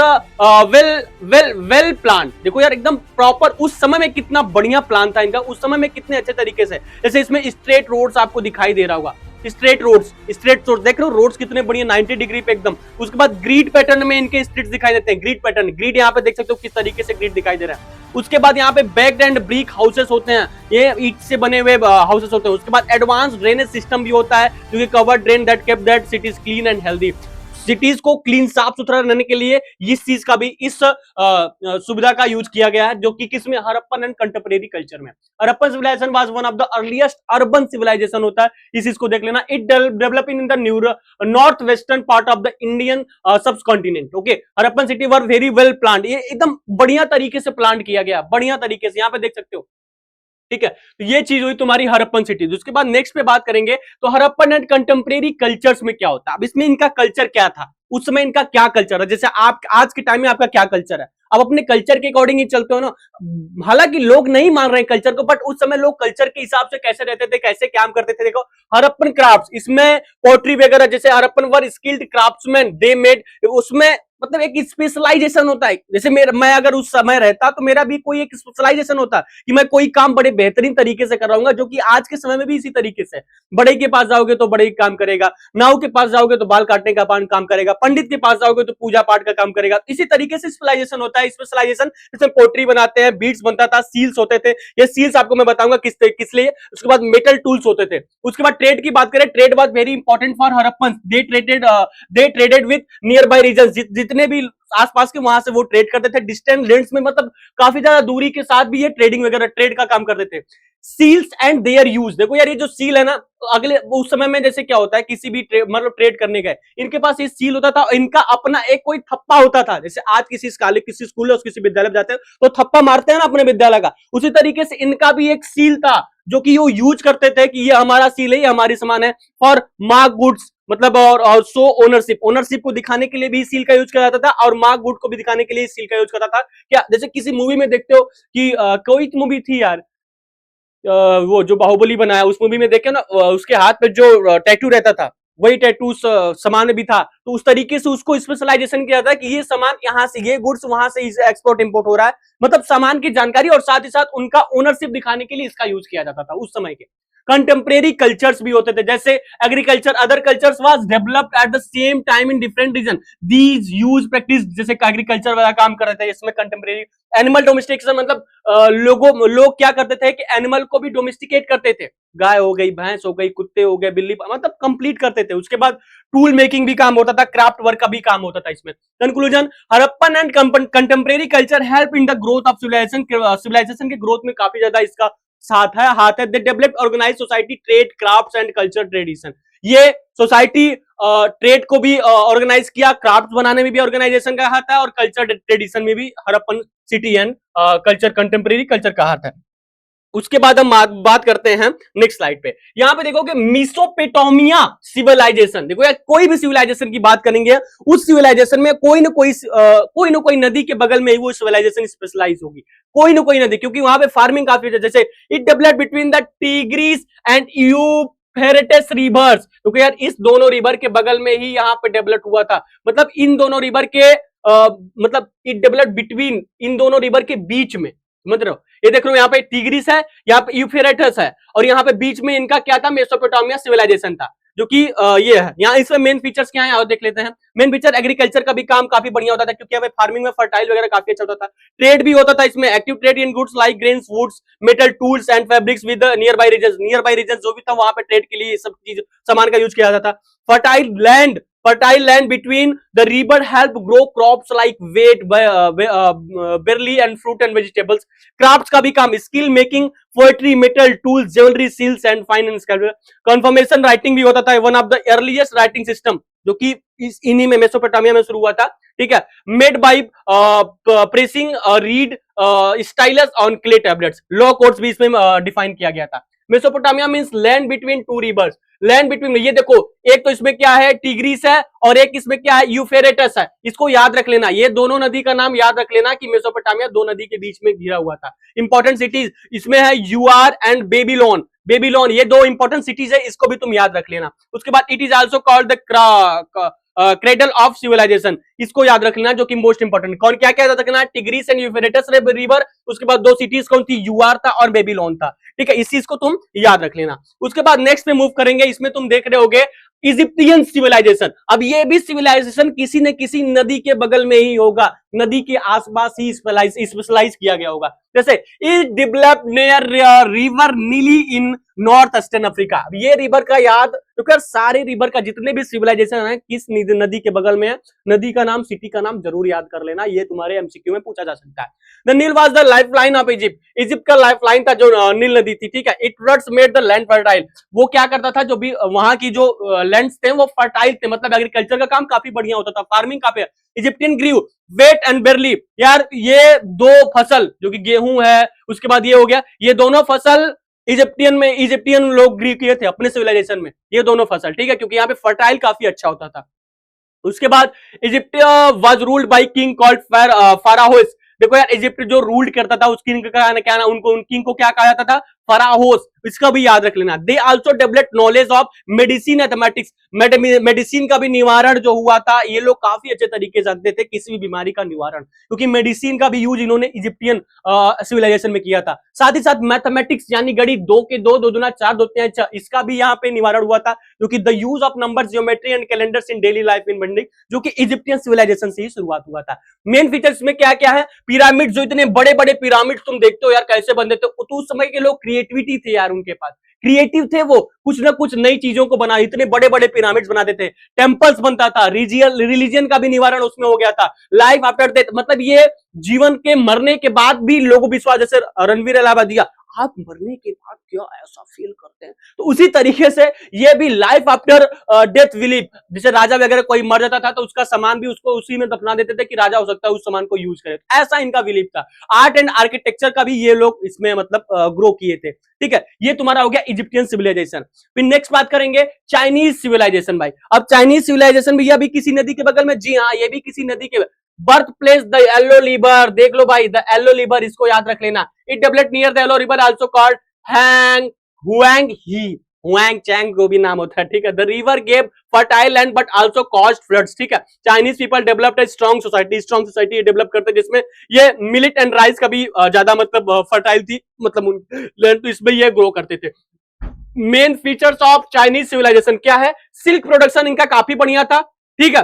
well plan. देखो यार एकदम प्रॉपर, उस समय में कितना बढ़िया प्लान था इनका, उस समय में कितने अच्छे तरीके से। जैसे इसमें स्ट्रेट रोड्स आपको दिखाई दे रहा होगा, स्ट्रेट रोड्स देख रहे हो, रोड्स कितने बढ़िया 90 डिग्री पे एकदम। उसके बाद ग्रिड पैटर्न में इनके स्ट्रीट्स दिखाई देते हैं, ग्रिड पैटर्न, ग्रिड यहाँ पे देख सकते हो किस तरीके से ग्रिड दिखाई दे रहा है। उसके बाद यहाँ पे बैक्ड एंड ब्रिक हाउसेस होते हैं, ये ईंट से बने हुए हाउसेस होते हैं। उसके बाद एडवांस ड्रेनेज सिस्टम भी होता है, जो कि cover drain that kept that cities clean and healthy. Cities को क्लीन, साफ सुथरा रहने के लिए इस चीज का भी, इस सुविधा का यूज किया गया है, जो कि किसमें, हड़प्पन एंड कंटेम्परेरी कल्चर में। Harappan civilization was one of the earliest urban civilization होता है, इस चीज को देख लेना। It developing in the north western part of the Indian subcontinent. Okay, Harappan city were very well planned, ये एकदम बढ़िया तरीके से प्लान किया गया, बढ़िया तरीके से, यहाँ पे देख सकते हो, ठीक है। तो ये चीज हुई तुम्हारी हड़प्पन सिटीज। उसके बाद नेक्स्ट पे बात करेंगे तो हड़प्पन एंड कंटेम्परेरी कल्चर्स में क्या होता है। अब इसमें इनका कल्चर क्या था, उस समय इनका क्या कल्चर है, जैसे आप आज के टाइम में आपका क्या कल्चर है। अब अपने कल्चर के अकॉर्डिंग ही चलते हो ना। हालांकि लोग नहीं मान रहे कल्चर को, बट उस समय लोग कल्चर के हिसाब से कैसे रहते थे, कैसे काम करते थे। देखो हड़प्पन क्राफ्ट, इसमें पोट्री वगैरह, जैसे हड़प्पन वर स्किल्ड क्राफ्ट्समैन, दे मेड, उसमें मतलब एक स्पेशलाइजेशन होता है। जैसे मैं अगर उस समय रहता तो मेरा भी कोई एक स्पेशलाइजेशन होता कि मैं कोई काम बड़े बेहतरीन तरीके से कर रहा हूँ, जो कि आज के समय में भी इसी तरीके से। बड़े के पास जाओगे तो बड़े काम करेगा, नाव के पास जाओगे तो बाल काटने का काम करेगा, पंडित के पास जाओगे तो पूजा पाठ का काम करेगा। इसी तरीके से स्पेशलाइजेशन होता है। स्पेशलाइजेशन जैसे पोट्री बनाते हैं, बीड्स बनता था, सील्स होते थे। ये सील्स आपको मैं बताऊंगा किस लिए। उसके बाद मेटल टूल्स होते थे। उसके बाद ट्रेड की बात करें, trade was very important for Harappan. They traded with nearby region, जितने भी आसपास के वहां से वो ट्रेड करते थे, डिस्टेंस लेंस में, मतलब काफी ज्यादा दूरी के साथ भी ये ट्रेडिंग वगैरह, ट्रेड का काम करते थे। सील्स एंड देयर यूज, देखो यार ये जो सील है ना, अगले उस समय में जैसे क्या होता है, किसी भी मतलब ट्रेड करने गए, इनके पास ये सील होता था, इनका अपना एक कोई थप्पा होता था। जैसे आज किसी कॉलेज, किसी स्कूल में, किसी विद्यालय में जाते हैं तो थप्पा मारते हैं ना अपने विद्यालय का, उसी तरीके से इनका भी एक सील था, जो कि वो यूज करते थे कि ये हमारा सील है, ये हमारी सामान है। फॉर मार्क गुड्स, मतलब और सो ओनरशिप को दिखाने के लिए भी सील का यूज किया जाता था, और मार्क गुड को भी दिखाने के लिए सील का यूज करता था। क्या जैसे किसी मूवी में देखते हो कि कोई मूवी थी यार, वो जो बाहुबली बनाया, उस मूवी में देखे ना, उसके हाथ पे जो टैटू रहता था, वही टैटू सामान भी था। तो उस तरीके से उसको स्पेशलाइजेशन किया था कि ये सामान यहाँ से, ये गुड्स वहां से एक्सपोर्ट इंपोर्ट हो रहा है, मतलब सामान की जानकारी, और साथ ही साथ उनका ओनरशिप दिखाने के लिए इसका यूज किया जाता था उस समय के। कंटेम्प्रेरी कल्चर्स भी होते थे, जैसे agriculture, other cultures was developed at the same time in different region, these use practice, जैसे एग्रीकल्चर वाला काम कर रहे थे, इसमें कंटेम्प्रेरी एनिमल डोमेस्टिकेशन, मतलब लोग क्या करते थे कि एनिमल को भी डोमेस्टिकेट करते थे, गाय हो गई, भैंस हो गई, कुत्ते हो गए, बिल्ली, मतलब कंप्लीट करते थे। उसके बाद टूल मेकिंग भी काम होता था, क्राफ्ट वर्क का भी काम होता था इसमें। Conclusion, Harappan and contemporary culture help in the growth of civilization के ग्रोथ में काफी ज्यादा इसका हाथ है। They develop organize society, trade, crafts and culture tradition. ये सोसाइटी ट्रेड को भी ऑर्गेनाइज किया, क्राफ्ट बनाने में भी ऑर्गेनाइजेशन का हाथ है, और कल्चर ट्रेडिशन में भी Harappan city and culture, contemporary culture का हाथ है। उसके बाद हम बात करते हैं नेक्स्ट स्लाइड पे। यहां पे देखोगे मेसोपोटामिया सिविलाइजेशन, देखो यार कोई भी सिविलाइजेशन की बात करेंगे, उस सिविलाइजेशन में कोई ना कोई नदी के बगल में ही वो सिविलाइजेशन स्पेशलाइज होगी, कोई ना कोई नदी, क्योंकि वहां पे फार्मिंग काफी है। जैसे it developed between the tigris and Euphrates reverse, क्योंकि यार इस दोनों रिवर के बगल में ही यहाँ पे डेवलप हुआ था, मतलब इन दोनों रिवर के मतलब इट डेवलप बिटवीन, इन दोनों रिवर के बीच में, मतलब ये देख लो यहाँ पे टिग्रिस है, यहाँ पे यूफ्रेटिस है, और यहाँ पे बीच में इनका क्या था, मेसोपोटामिया सिविलाइजेशन था, जो कि ये है। यहाँ इसमें मेन फीचर्स क्या है और देख लेते हैं। मेन फीचर, एग्रीकल्चर का भी काम काफी बढ़िया होता था, क्योंकि यहाँ पे फार्मिंग में फर्टाइल वगैरह काफी अच्छा होता था। ट्रेड भी होता था इसमें, active trade in goods like grains, woods, metal, tools and fabrics with nearby region जो भी था वहां पे ट्रेड के लिए सब चीज सामान का यूज किया जाता था। Fertile land between the river help grow crops like wheat, barley and fruit and vegetables. Crafts का भी काम, skill making, poetry, metal, tools, jewelry, seals and fine and sculpture. Confirmation writing भी होता था, one of the earliest writing system, जो कि इन्हीं में मेसोपोटामिया में शुरू हुआ था, ठीक है। Made by pressing read stylus on clay tablets, law codes भी इसमें डिफाइन किया गया था। Mesopotamia means land between two reverse, land between, ये देखो एक तो इसमें क्या है, टिग्रिस है, और एक इसमें क्या है, यूफ्रेटिस है। इसको याद रख लेना, ये दोनों नदी का नाम याद रख लेना कि मेसोपोटामिया दो नदी के बीच में घिरा हुआ था। इंपॉर्टेंट सिटीज इसमें है यूआर एंड बेबीलोन, ये दो इंपॉर्टेंट सिटीज है, इसको भी तुम याद रख लेना। उसके बाद it is also called the cradle of civilization, इसको याद रख लेना, जो कि मोस्ट इंपॉर्टेंट। कौन क्या क्या याद रखना, टिग्रिस एंड यूफ्रेटिस रिवर, उसके बाद दो सिटीज कौन थी, यूआर था और बेबीलोन था, ठीक है। इस चीज को तुम याद रख लेना। उसके बाद नेक्स्ट में मूव करेंगे, इसमें तुम देख रहे होगे इजिप्टियन सिविलाइजेशन। अब ये भी सिविलाइजेशन किसी न किसी नदी के बगल में ही होगा, नदी के आसपास ही स्पेशलाइज किया गया होगा। जैसे इट डेवलप नियर रिवर नीली इन नॉर्थ ईस्टर्न अफ्रीका। अब ये रिवर का याद, क्योंकि सारे रिवर का जितने भी सिविलाइजेशन है किस नदी के बगल में है, नदी का नाम, सिटी का नाम जरूर याद कर लेना, ये तुम्हारे एमसीक्यू में पूछा जा सकता है। The Nile was the lifeline of Egypt, Egypt का लाइफ लाइन था जो नील नदी थी, ठीक है। It floods made the land fertile, वो क्या करता था, जो भी वहां की जो लैंड्स थे वो फर्टाइल थे, मतलब एग्रीकल्चर का काम काफी बढ़िया होता था, फार्मिंग काफी। Egyptian grew wheat and barley, यार ये दो फसल जो कि गेहूं है, उसके बाद ये हो गया, ये दोनों फसल इजिप्टियन लोग ग्रीव किए थे अपने सिविलाइजेशन में, ये दोनों फसल, ठीक है, क्योंकि यहाँ पे फर्टाइल काफी अच्छा होता था। उसके बाद Egypt was ruled by king called pharaohs. देखो यार इजिप्ट जो रूल्ड करता था उस किंग का क्या नाम, उन किंग को क्या कहा जाता था, फराहोस, इसका भी याद रख लेना। They also developed knowledge of medicine, mathematics, medicine का भी निवारण जो हुआ था, ये लोग काफी अच्छे तरीके से जानते थे किसी भी बीमारी का निवारण, क्योंकि मेडिसिन का भी यूज इन्होंने इजिप्टियन सिविलाइजेशन में किया था। साथ ही साथ मैथमेटिक्स यानी गणित, 2 के 2, 2 दूना 4, 2 3 6, इसका भी यहाँ पे निवारण हुआ था, क्योंकि the use of numbers, geometry and calendars in daily life in bunding, जो कि इजिप्टियन सिविलाइजेशन से ही शुरुआत हुआ था। मेन फीचर्स में क्या क्या है, पिरामिड, जो इतने बड़े बड़े पिरामिड तुम देखते हो यार कैसे बनते थे, तो उस समय के लोग क्रिएटिविटी थे यार, उनके पास क्रिएटिव थे, वो कुछ ना कुछ नई चीजों को बना, इतने बड़े बड़े पिरामिड्स बनाते थे, टेंपल्स बनता था, रिलीजन का भी निवारण उसमें हो गया था। लाइफ आफ्टर डेथ, मतलब ये जीवन के मरने के बाद भी लोगों विश्वास, जैसे रणवीर इलाहाबादिया, आप मरने के बाद क्या ऐसा फील करते हैं, तो उसी तरीके से ये भी लाइफ आफ्टर डेथ बिलीफ, जैसे राजा वगैरह कोई मर जाता था तो उसका सामान भी उसको उसी में दफना देते थे कि राजा हो सकता है उस सामान को यूज करे, ऐसा इनका बिलीफ था। आर्ट एंड आर्किटेक्चर का भी ये लोग इसमें मतलब ग्रो किए थे, ठीक है। ये तुम्हारा हो गया इजिप्टियन सिविलाइजेशन। फिर नेक्स्ट बात करेंगे चाइनीज सिविलाइजेशन। भाई अब चाइनीज सिविलाइजेशन भी अभी किसी नदी के बगल में, जी हाँ ये भी किसी नदी के, birth place the yellow river, देख लो भाई द येलो रिवर, इसको याद रख लेना। It developed near the yellow river also called hang Huang He, Huang Chang को भी नाम होता है, ठीक है। The river gave fertile land but also caused floods, ठीक है। Chinese people developed a strong society develop करते, जिसमें ये मिलेट एंड राइस का भी ज्यादा मतलब फर्टाइल थी, मतलब लैंड, तो इसमें ये ग्रो करते थे। Main features of Chinese civilization क्या है? सिल्क प्रोडक्शन इनका काफी बढ़िया था, ठीक है।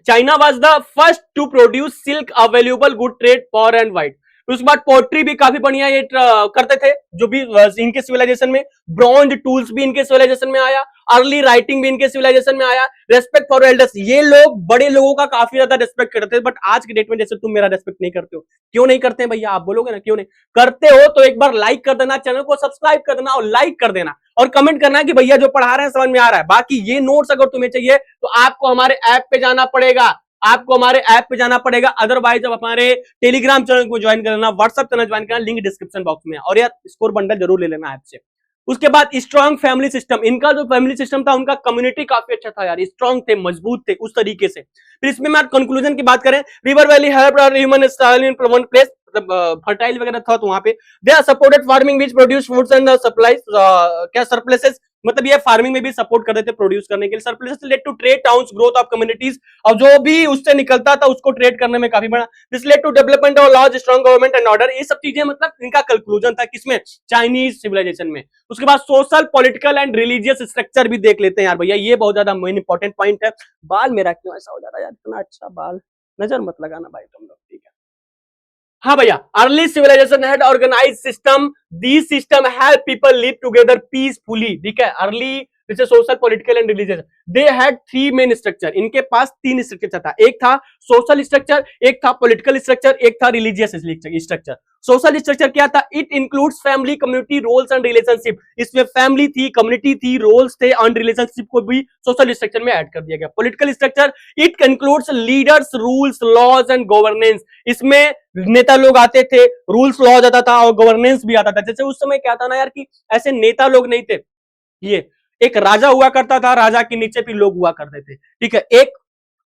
China was the first to produce silk available good trade for and white. उसके बाद पोट्री भी काफी बढ़िया ये करते थे जो भी इनके सिविलाइजेशन में। ब्रॉन्ज टूल्स भी इनके सिविलाइजेशन में आया। अर्ली राइटिंग भी इनके सिविलाइजेशन में आया। रेस्पेक्ट फॉर एल्डर्स, ये लोग बड़े लोगों का काफी ज्यादा रेस्पेक्ट करते थे। बट आज की डेट में जैसे तुम मेरा रेस्पेक्ट नहीं करते हो, क्यों नहीं करते हैं भैया? आप बोलोगे ना क्यों नहीं करते हो, तो एक बार लाइक कर देना, चैनल को सब्सक्राइब कर देना और लाइक कर देना और कमेंट करना कि भैया जो पढ़ा रहे हैं समझ में आ रहा है। बाकी ये नोट्स अगर तुम्हें चाहिए तो आपको हमारे ऐप पे जाना पड़ेगा, आपको हमारे ऐप पे जाना पड़ेगा। अदरवाइज आप हमारे टेलीग्राम चैनल को ज्वाइन करना, व्हाट्सएप चैनल ज्वाइन करना, लिंक डिस्क्रिप्शन बॉक्स में है। और यार स्कोर बंडल जरूर ले लेना ऐप से। उसके बाद स्ट्रॉन्ग फैमिली सिस्टम, इनका जो फैमिली सिस्टम था उनका कम्युनिटी काफी अच्छा था यार, स्ट्रॉन्ग थे, मजबूत थे उस तरीके से। फिर इसमें मैं कंक्लूजन की बात करें, river valley help human in one place, मतलब फर्टाइल वगैरह था तो वहां पे they are supported farming which produce foods and supplies, क्या सरप्लसेस, मतलब ये फार्मिंग में भी सपोर्ट कर रहे थे प्रोड्यूस करने के लिए। Surpluses led to trade towns growth of communities, और जो भी उससे निकलता था उसको ट्रेड करने में काफी बड़ा। This led to development of laws, strong government and order. ये सब चीजें मतलब इनका कंक्लूजन था किसमें? चाइनीज सिविलाइजेशन में। उसके बाद social, political and religious structure भी देख लेते हैं यार भैया, ये बहुत ज्यादा मेन इंपॉर्टेंट पॉइंट है। बाल मेरा क्यों ऐसा हो जा रहा है यार, इतना अच्छा बाल, नजर मत लगाना भाई तुम लोग, ठीक है। हाँ भैया, early civilization had organize system, this system help people live together peacefully, ठीक है। अर्ली जैसे social, political and religious, they had three main structure, इनके पास तीन स्ट्रक्चर था। एक था सोशल स्ट्रक्चर, एक था पॉलिटिकल स्ट्रक्चर, एक था रिलीजियस स्ट्रक्चर। सोशल स्ट्रक्चर क्या था? It includes family, community, roles and relationship. इसमें फैमिली थी, कम्युनिटी थी, रोल्स थे एंड रिलेशनशिप को भी सोशल स्ट्रक्चर में ऐड कर दिया गया। Political structure, it includes leaders, rules, laws and governance. इसमें नेता लोग आते थे, रूल्स लॉज आता था और गवर्नेंस भी आता था। जैसे उस समय क्या था ना यार कि ऐसे नेता लोग नहीं थे, ये एक राजा हुआ करता था, राजा के नीचे भी लोग हुआ करते थे, ठीक है। एक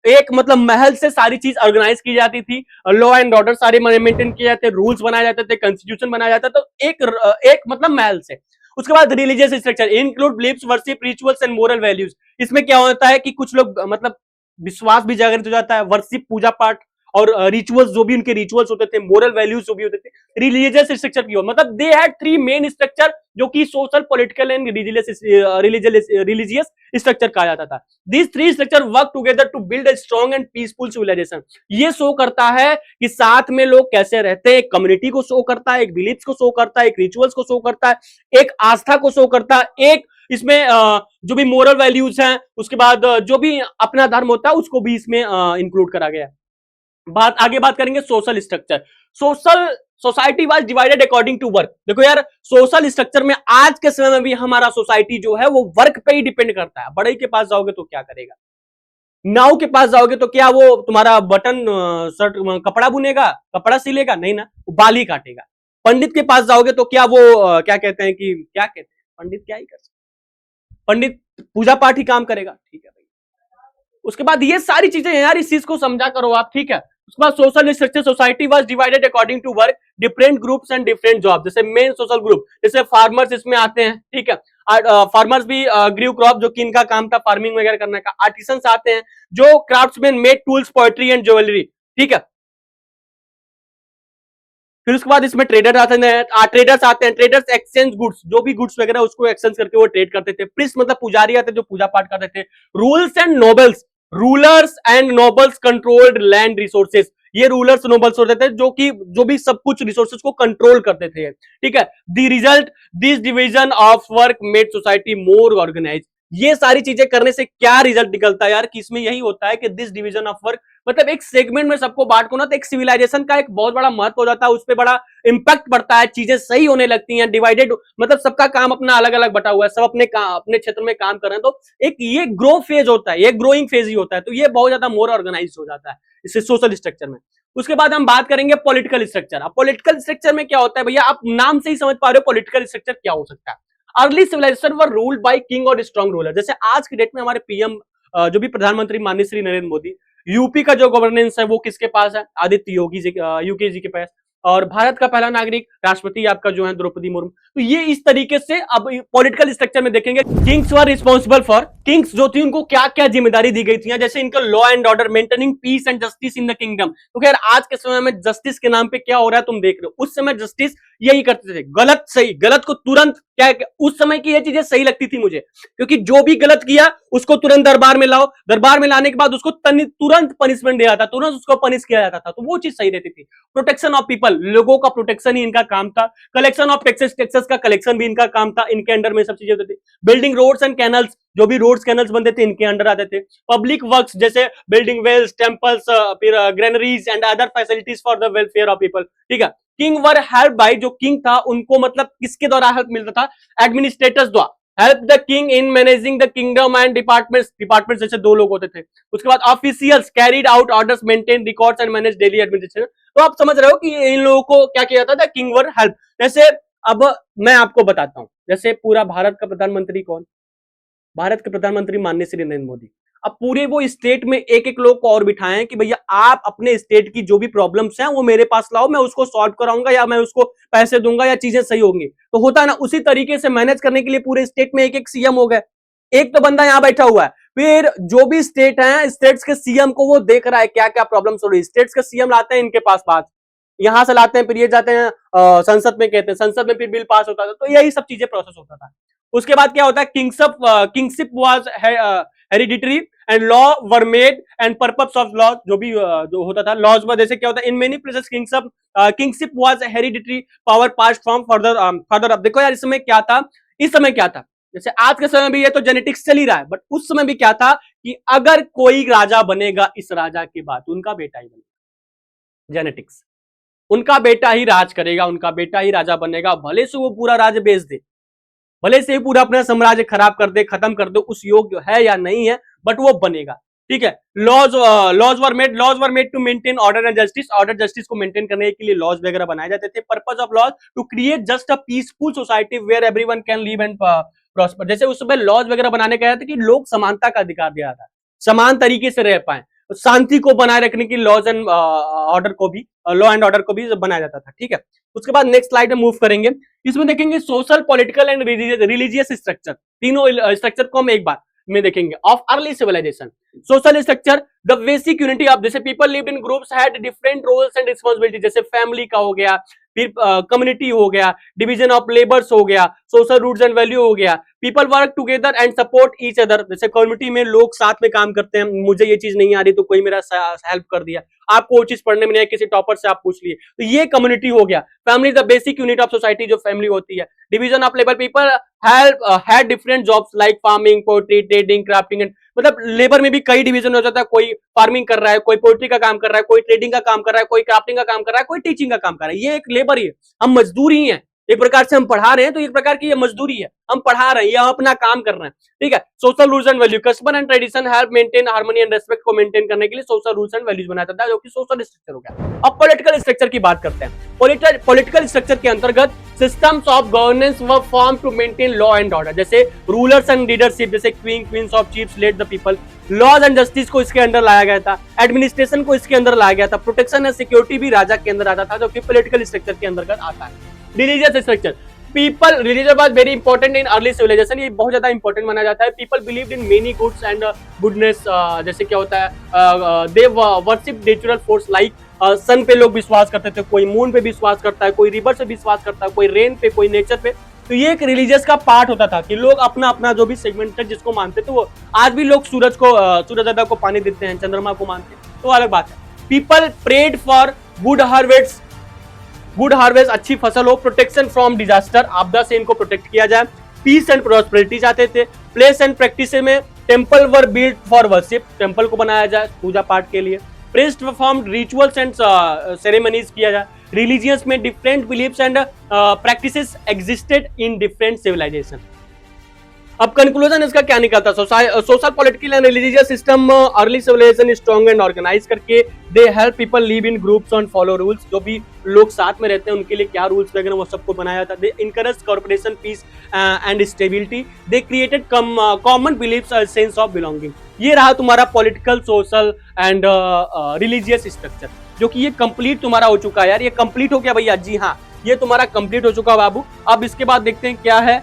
एक मतलब महल से सारी चीज ऑर्गेनाइज की जाती थी, लॉ एंड ऑर्डर सारे मेंटेन किए जाते, रूल्स बनाए जाते थे, कॉन्स्टिट्यूशन बनाया जाता, तो एक मतलब महल से। उसके बाद religious structure include beliefs, worship, rituals and moral values. इसमें क्या होता है कि कुछ लोग मतलब विश्वास भी जागृत हो जाता है, वर्शिप, पूजा पाठ और रिचुअल्स, जो भी उनके रिचुअल्स होते थे, मोरल वैल्यूज जो भी होते थे, रिलीजियस स्ट्रक्चर की हो। मतलब they had three main structure, जो कि social, political and religious structure कहा जाता था। This three structure work together to build a strong and peaceful civilization. ये शो करता है कि साथ में लोग कैसे रहते हैं, एक कम्युनिटी को शो करता है, एक बिलीफ्स को शो करता है, एक रिचुअल्स को शो करता है, एक आस्था को शो करता है, एक इसमें जो भी मोरल वैल्यूज हैं, उसके बाद जो भी अपना धर्म होता है उसको भी इसमें इंक्लूड करा गया है। आगे बात करेंगे social structure. Social society was divided according to work. देखो यार, सोशल स्ट्रक्चर में आज के समय में भी हमारा सोसाइटी जो है वो वर्क पे ही डिपेंड करता है। बड़े के पास जाओगे तो क्या करेगा, नाउ के पास जाओगे तो क्या वो तुम्हारा बटन शर्ट कपड़ा बुनेगा, कपड़ा सिलेगा? नहीं ना, वो बाल ही काटेगा। पंडित के पास जाओगे तो क्या वो क्या कहते हैं कि क्या कहते हैं, पंडित क्या ही कर सकते, पंडित पूजा पाठ ही काम करेगा, ठीक है भाई। उसके बाद ये सारी चीजें यार, इस चीज को समझा करो आप, ठीक है। उसके बाद social structure, society was divided according to work, different groups and different job. जैसे मेन सोशल ग्रुप, जैसे फार्मर्स इसमें आते हैं, ठीक है। फार्मर्स भी ग्रीव क्रॉप, जो कि इनका काम था फार्मिंग वगैरह करने का। आर्टिसंस आते हैं, जो craftsman, made tools, poetry and jewellery, ठीक है। फिर उसके बाद इसमें ट्रेडर आते हैं, ट्रेडर्स आते हैं, ट्रेडर्स एक्सचेंज गुड्स, जो भी गुड्स वगैरह उसको एक्सचेंज करके वो ट्रेड करते थे। प्रिस्ट मतलब पुजारी आते जो पूजा पाठ करते थे। Rules and nobles, rulers and nobles controlled land resources. ये रूलर्स नोबल्स होते थे जो कि जो भी सब कुछ रिसोर्सेस को कंट्रोल करते थे, ठीक है। The result, this division of work made society more organize. ये सारी चीजें करने से क्या रिजल्ट निकलता है यार कि इसमें यही होता है कि दिस डिवीजन ऑफ वर्क, मतलब एक सेगमेंट में सबको बांट को ना, तो एक सिविलाइजेशन का एक बहुत बड़ा महत्व हो जाता है, उस पर बड़ा इंपैक्ट पड़ता है, चीजें सही होने लगती हैं। डिवाइडेड मतलब सबका काम अपना अलग अलग बटा हुआ है, सब अपने अपने क्षेत्र में काम कर रहे हैं, तो एक ये ग्रो फेज होता है, ये ग्रोइंग फेज ही होता है, तो ये बहुत ज्यादा मोर ऑर्गेनाइज हो जाता है इससे सोशल स्ट्रक्चर में। उसके बाद हम बात करेंगे पॉलिटिकल स्ट्रक्चर। अब पॉलिटिकल स्ट्रक्चर में क्या होता है भैया, आप नाम से ही समझ पा रहे हो पॉलिटिकल स्ट्रक्चर क्या हो सकता है। Early civilization were ruled by king और स्ट्रॉन्ग रूलर। जैसे आज की डेट में हमारे पीएम जो भी प्रधानमंत्री माननीय श्री नरेंद्र मोदी, यूपी का जो गवर्नेंस है वो किसके पास है? आदित्य योगी जी के पास। और भारत का पहला नागरिक राष्ट्रपति आपका जो है द्रौपदी मुर्मू। तो ये इस तरीके से अब पॉलिटिकल स्ट्रक्चर में देखेंगे Kings were responsible for, Kings जो थी उनको क्या क्या जिम्मेदारी दी गई थी, जैसे इनका law and order, maintaining peace and justice in the kingdom. तो खैर आज के समय में जस्टिस के नाम पे क्या हो रहा है तुम देख रहे हो, उस समय जस्टिस यही करते थे, गलत सही, गलत को तुरंत क्या, उस समय की ये चीजें सही लगती थी मुझे, क्योंकि जो भी गलत किया उसको तुरंत दरबार में लाओ, दरबार में लाने के बाद उसको तुरंत पनिशमेंट दिया जाता, तुरंत उसको पनिश किया जाता था, तो वो चीज सही रहती थी। प्रोटेक्शन ऑफ पीपल, लोगों का प्रोटेक्शन ही इनका काम था। कलेक्शन ऑफ टैक्सेस, टैक्सेस का कलेक्शन भी इनका काम था, इनके अंडर में सब चीजें होती थी। बिल्डिंग रोड्स एंड कैनल्स, जो भी रोड्स कैनल्स बनते थे इनके अंडर आते थे। पब्लिक वर्क्स जैसे बिल्डिंग वेल्स, टेम्पल्स, फिर granaries and other facilities for the welfare of people, ठीक है। किंग वर हेल्प बाय, जो किंग था उनको मतलब किसके द्वारा हेल्प मिलता था, एडमिनिस्ट्रेटर्स द्वारा। Help the king in managing the kingdom and departments, departments जैसे 2 लोग होते थे। उसके बाद officials carried out orders, maintain records and manage daily administration. तो आप समझ रहे हो कि इन लोगों को क्या किया जाता था, किंग वर हेल्प। जैसे अब मैं आपको बताता हूं, जैसे पूरा भारत का प्रधानमंत्री कौन, भारत के प्रधानमंत्री माननीय श्री नरेंद्र मोदी। अब पूरे वो स्टेट में एक एक लोग को और बिठाएं कि भैया आप अपने स्टेट की जो भी प्रॉब्लम्स हैं वो मेरे पास लाओ, मैं उसको सॉल्व कराऊंगा या मैं उसको पैसे दूंगा या चीजें सही होंगी। तो होता है ना, उसी तरीके से मैनेज करने के लिए पूरे स्टेट में एक एक सीएम हो गए। एक तो बंदा यहां बैठा हुआ है, फिर जो भी स्टेट है, स्टेट्स के सीएम को वो देख रहा है क्या क्या प्रॉब्लम्स हो रही है। स्टेट्स के सीएम लाते हैं इनके पास बात, यहां से लाते हैं, फिर ये जाते हैं संसद में, कहते हैं संसद में फिर बिल पास होता था। तो यही सब चीजें प्रोसेस होता था। उसके बाद क्या होता है, kingship was hereditary and law were made and purpose of law, जो भी जो होता था लॉज में, जैसे क्या होता है in many places kingship was hereditary power passed from father. अब देखो यार इस समय क्या था, इस समय क्या था, जैसे आज के समय भी ये तो जेनेटिक्स चल ही रहा है, बट उस समय भी क्या था कि अगर कोई राजा बनेगा इस राजा के बाद उनका बेटा ही बनेगा, जेनेटिक्स, उनका बेटा ही राज करेगा, उनका बेटा ही राजा बनेगा, भले से वो पूरा राज्य बेच दे, भले से ही पूरा अपना साम्राज्य खराब कर दे, खत्म कर दे, उस योग्य है या नहीं है, बट वो बनेगा, ठीक है। Laws were made to maintain order and justice, order justice को मेंटेन करने के लिए लॉज वगैरह बनाए जाते थे। Purpose of laws to create just a peaceful society where everyone can live and prosper. जैसे उस समय लॉज वगैरह बनाने का था कि लोग समानता का अधिकार दिया था, समान तरीके से रह पाए, शांति को बनाए रखने की लॉज एंड ऑर्डर को भी, लॉ एंड ऑर्डर को भी बनाया जाता था, ठीक है। उसके बाद नेक्स्ट स्लाइड में मूव करेंगे, इसमें देखेंगे social, political and religious structure, तीनों स्ट्रक्चर को हम एक बार में देखेंगे of early civilization. Social structure, the basic unity of, जैसे people lived in groups had different roles and responsibility, जैसे फैमिली का हो गया, फिर कम्युनिटी हो गया, डिवीजन ऑफ लेबर्स हो गया, सोशल रूल्स एंड वैल्यू हो गया, people work together and support each other, जैसे कम्युनिटी में लोग साथ में काम करते हैं, मुझे ये चीज नहीं आ रही तो कोई मेरा हेल्प कर दिया, आपको वो चीज पढ़ने में नहीं है किसी टॉपर से आप पूछ लिए, तो ये कम्युनिटी हो गया। Family the basic unit of society, जो फैमिली होती है। Division of labour, people had different jobs like farming, poultry, trading, crafting, मतलब लेबर में भी कई डिवीजन हो जाता है, कोई फार्मिंग कर रहा है, कोई पोल्ट्री का काम कर रहा है, कोई ट्रेडिंग का काम कर रहा है, कोई क्राफ्टिंग का काम कर रहा है, कोई टीचिंग का काम कर रहा है, ये एक लेबर ही है, हम मजदूर ही हैं, एक प्रकार से हम पढ़ा रहे हैं तो एक प्रकार की ये मजदूरी है, हम पढ़ा रहे हैं या हम अपना काम कर रहे हैं, ठीक है। Social rules and value, customer and tradition help maintain harmony and respect को मेंटेन करने के लिए सोशल रूल्स एंड वैल्यूज बनाया जाता है, जो कि सोशल स्ट्रक्चर हो गया। अब पॉलिटिकल स्ट्रक्चर की बात करते हैं। पॉलिटिकल स्ट्रक्चर के अंतर्गत systems of governance were form to maintain law and order, जैसे रूलर्स एंड लीडरशिप, जैसे queens of chiefs led the people, laws and justice को इसके अंदर लाया गया था, एडमिनिस्ट्रेशन को इसके अंदर लाया गया था, प्रोटेक्शन एंड सिक्योरिटी भी राजा के अंदर आता था, जो कि पॉलिटिकल स्ट्रक्चर के अंतर्गत आता है। Religious structure, people, religion was very important in early civilization, ये बहुत ज्यादा इंपॉर्टेंट माना जाता है। People believed in many gods and goodness, जैसे क्या होता है they worship natural force like sun पे लोग विश्वास करते थे, कोई मून पे विश्वास करता है, कोई रिवर से विश्वास करता है, कोई रेन पे, कोई नेचर पे। तो ये एक रिलीजियस का पार्ट होता था कि लोग अपना अपना जो भी सेगमेंट है जिसको मानते थे, वो आज भी लोग सूरज को पानी देते हैं, चंद्रमा को मानते हैं, तो अलग बात है। People prayed for good harvest, अच्छी फसल हो, प्रोटेक्शन फ्रॉम डिजास्टर, आपदा से इनको प्रोटेक्ट किया जाए, पीस एंड प्रोस्पेरिटी चाहते थे। प्लेस एंड प्रैक्टिस में temple were built for worship, temple को बनाया जाए पूजा पाठ के लिए। Priest perform rituals and ceremonies किया जाए। रिलीजियंस में different beliefs and practices existed in different civilization. अब कंक्लूजन इसका क्या निकलता है, social political and religious system early civilization strong and organize करके they help people live in groups and follow rules, जो भी लोग साथ में रहते हैं उनके लिए क्या रूल्स वगैरह वो सबको बनाया जाता है। They encourage corporation, peace and stability, they created common beliefs and sense of belonging. ये रहा तुम्हारा political, social and religious structure. जो कि ये कंप्लीट तुम्हारा हो चुका है यार। ये कंप्लीट हो गया भैया, जी हाँ, ये तुम्हारा कंप्लीट हो चुका बाबू। अब इसके बाद देखते हैं क्या है।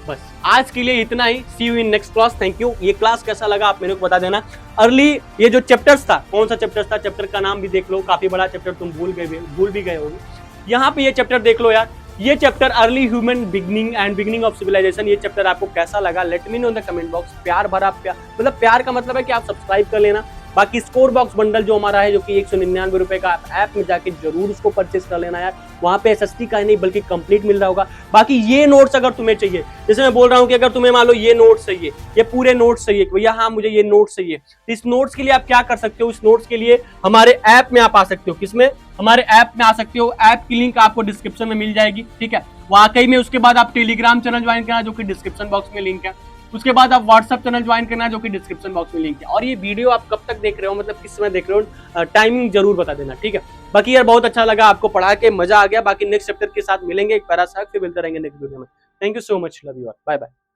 बस आज के लिए इतना ही। See you in next class. Thank you. ये क्लास कैसा लगा आप मेरे को बता देना। अर्ली ये जो चैप्टर्स था, कौन सा चैप्टर था, चैप्टर का नाम भी देख लो, काफी बड़ा चैप्टर, तुम भूल भी गए होगे। यहाँ पे ये चैप्टर देख लो यार, ये chapter early human beginning and beginning of civilization, ये चैप्टर आपको कैसा लगा let me know in the comment box. प्यार भरा प्यार, मतलब प्यार का मतलब है कि आप सब्सक्राइब कर लेना। बाकी स्कोर बॉक्स बंडल जो हमारा है, जो कि 199 रुपए का, ऐप में जाके जरूर उसको परचेस कर लेना यार। वहां पे एसएसटी का नहीं बल्कि कंप्लीट मिल रहा होगा। बाकी ये नोट्स अगर तुम्हें चाहिए, जैसे मैं बोल रहा हूँ कि अगर तुम्हें मान लो ये नोट्स चाहिए, ये पूरे नोट्स चाहिए, भैया हाँ मुझे ये नोट्स चाहिए, इस नोट्स के लिए आप क्या कर सकते हो, इस नोट्स के लिए हमारे ऐप में आप आ सकते हो। किसमें? हमारे ऐप में आ सकते हो। ऐप की लिंक आपको डिस्क्रिप्शन में मिल जाएगी, ठीक है। वाकई में उसके बाद आप टेलीग्राम चैनल ज्वाइन करना, जो कि डिस्क्रिप्शन बॉक्स में लिंक है। उसके बाद आप व्हाट्सएप चैनल ज्वाइन करना, जो कि डिस्क्रिप्शन बॉक्स में लिंक है। और ये वीडियो आप कब तक देख रहे हो, मतलब किस समय देख रहे हो, टाइमिंग जरूर बता देना, ठीक है। बाकी यार बहुत अच्छा लगा, आपको पढ़ा के मजा आ गया। बाकी नेक्स्ट चैप्टर के साथ मिलेंगे एक पैरा साहब, फिर मिलते रहेंगे नेक्स्ट वीडियो में। Thank you so much, love you all, bye bye.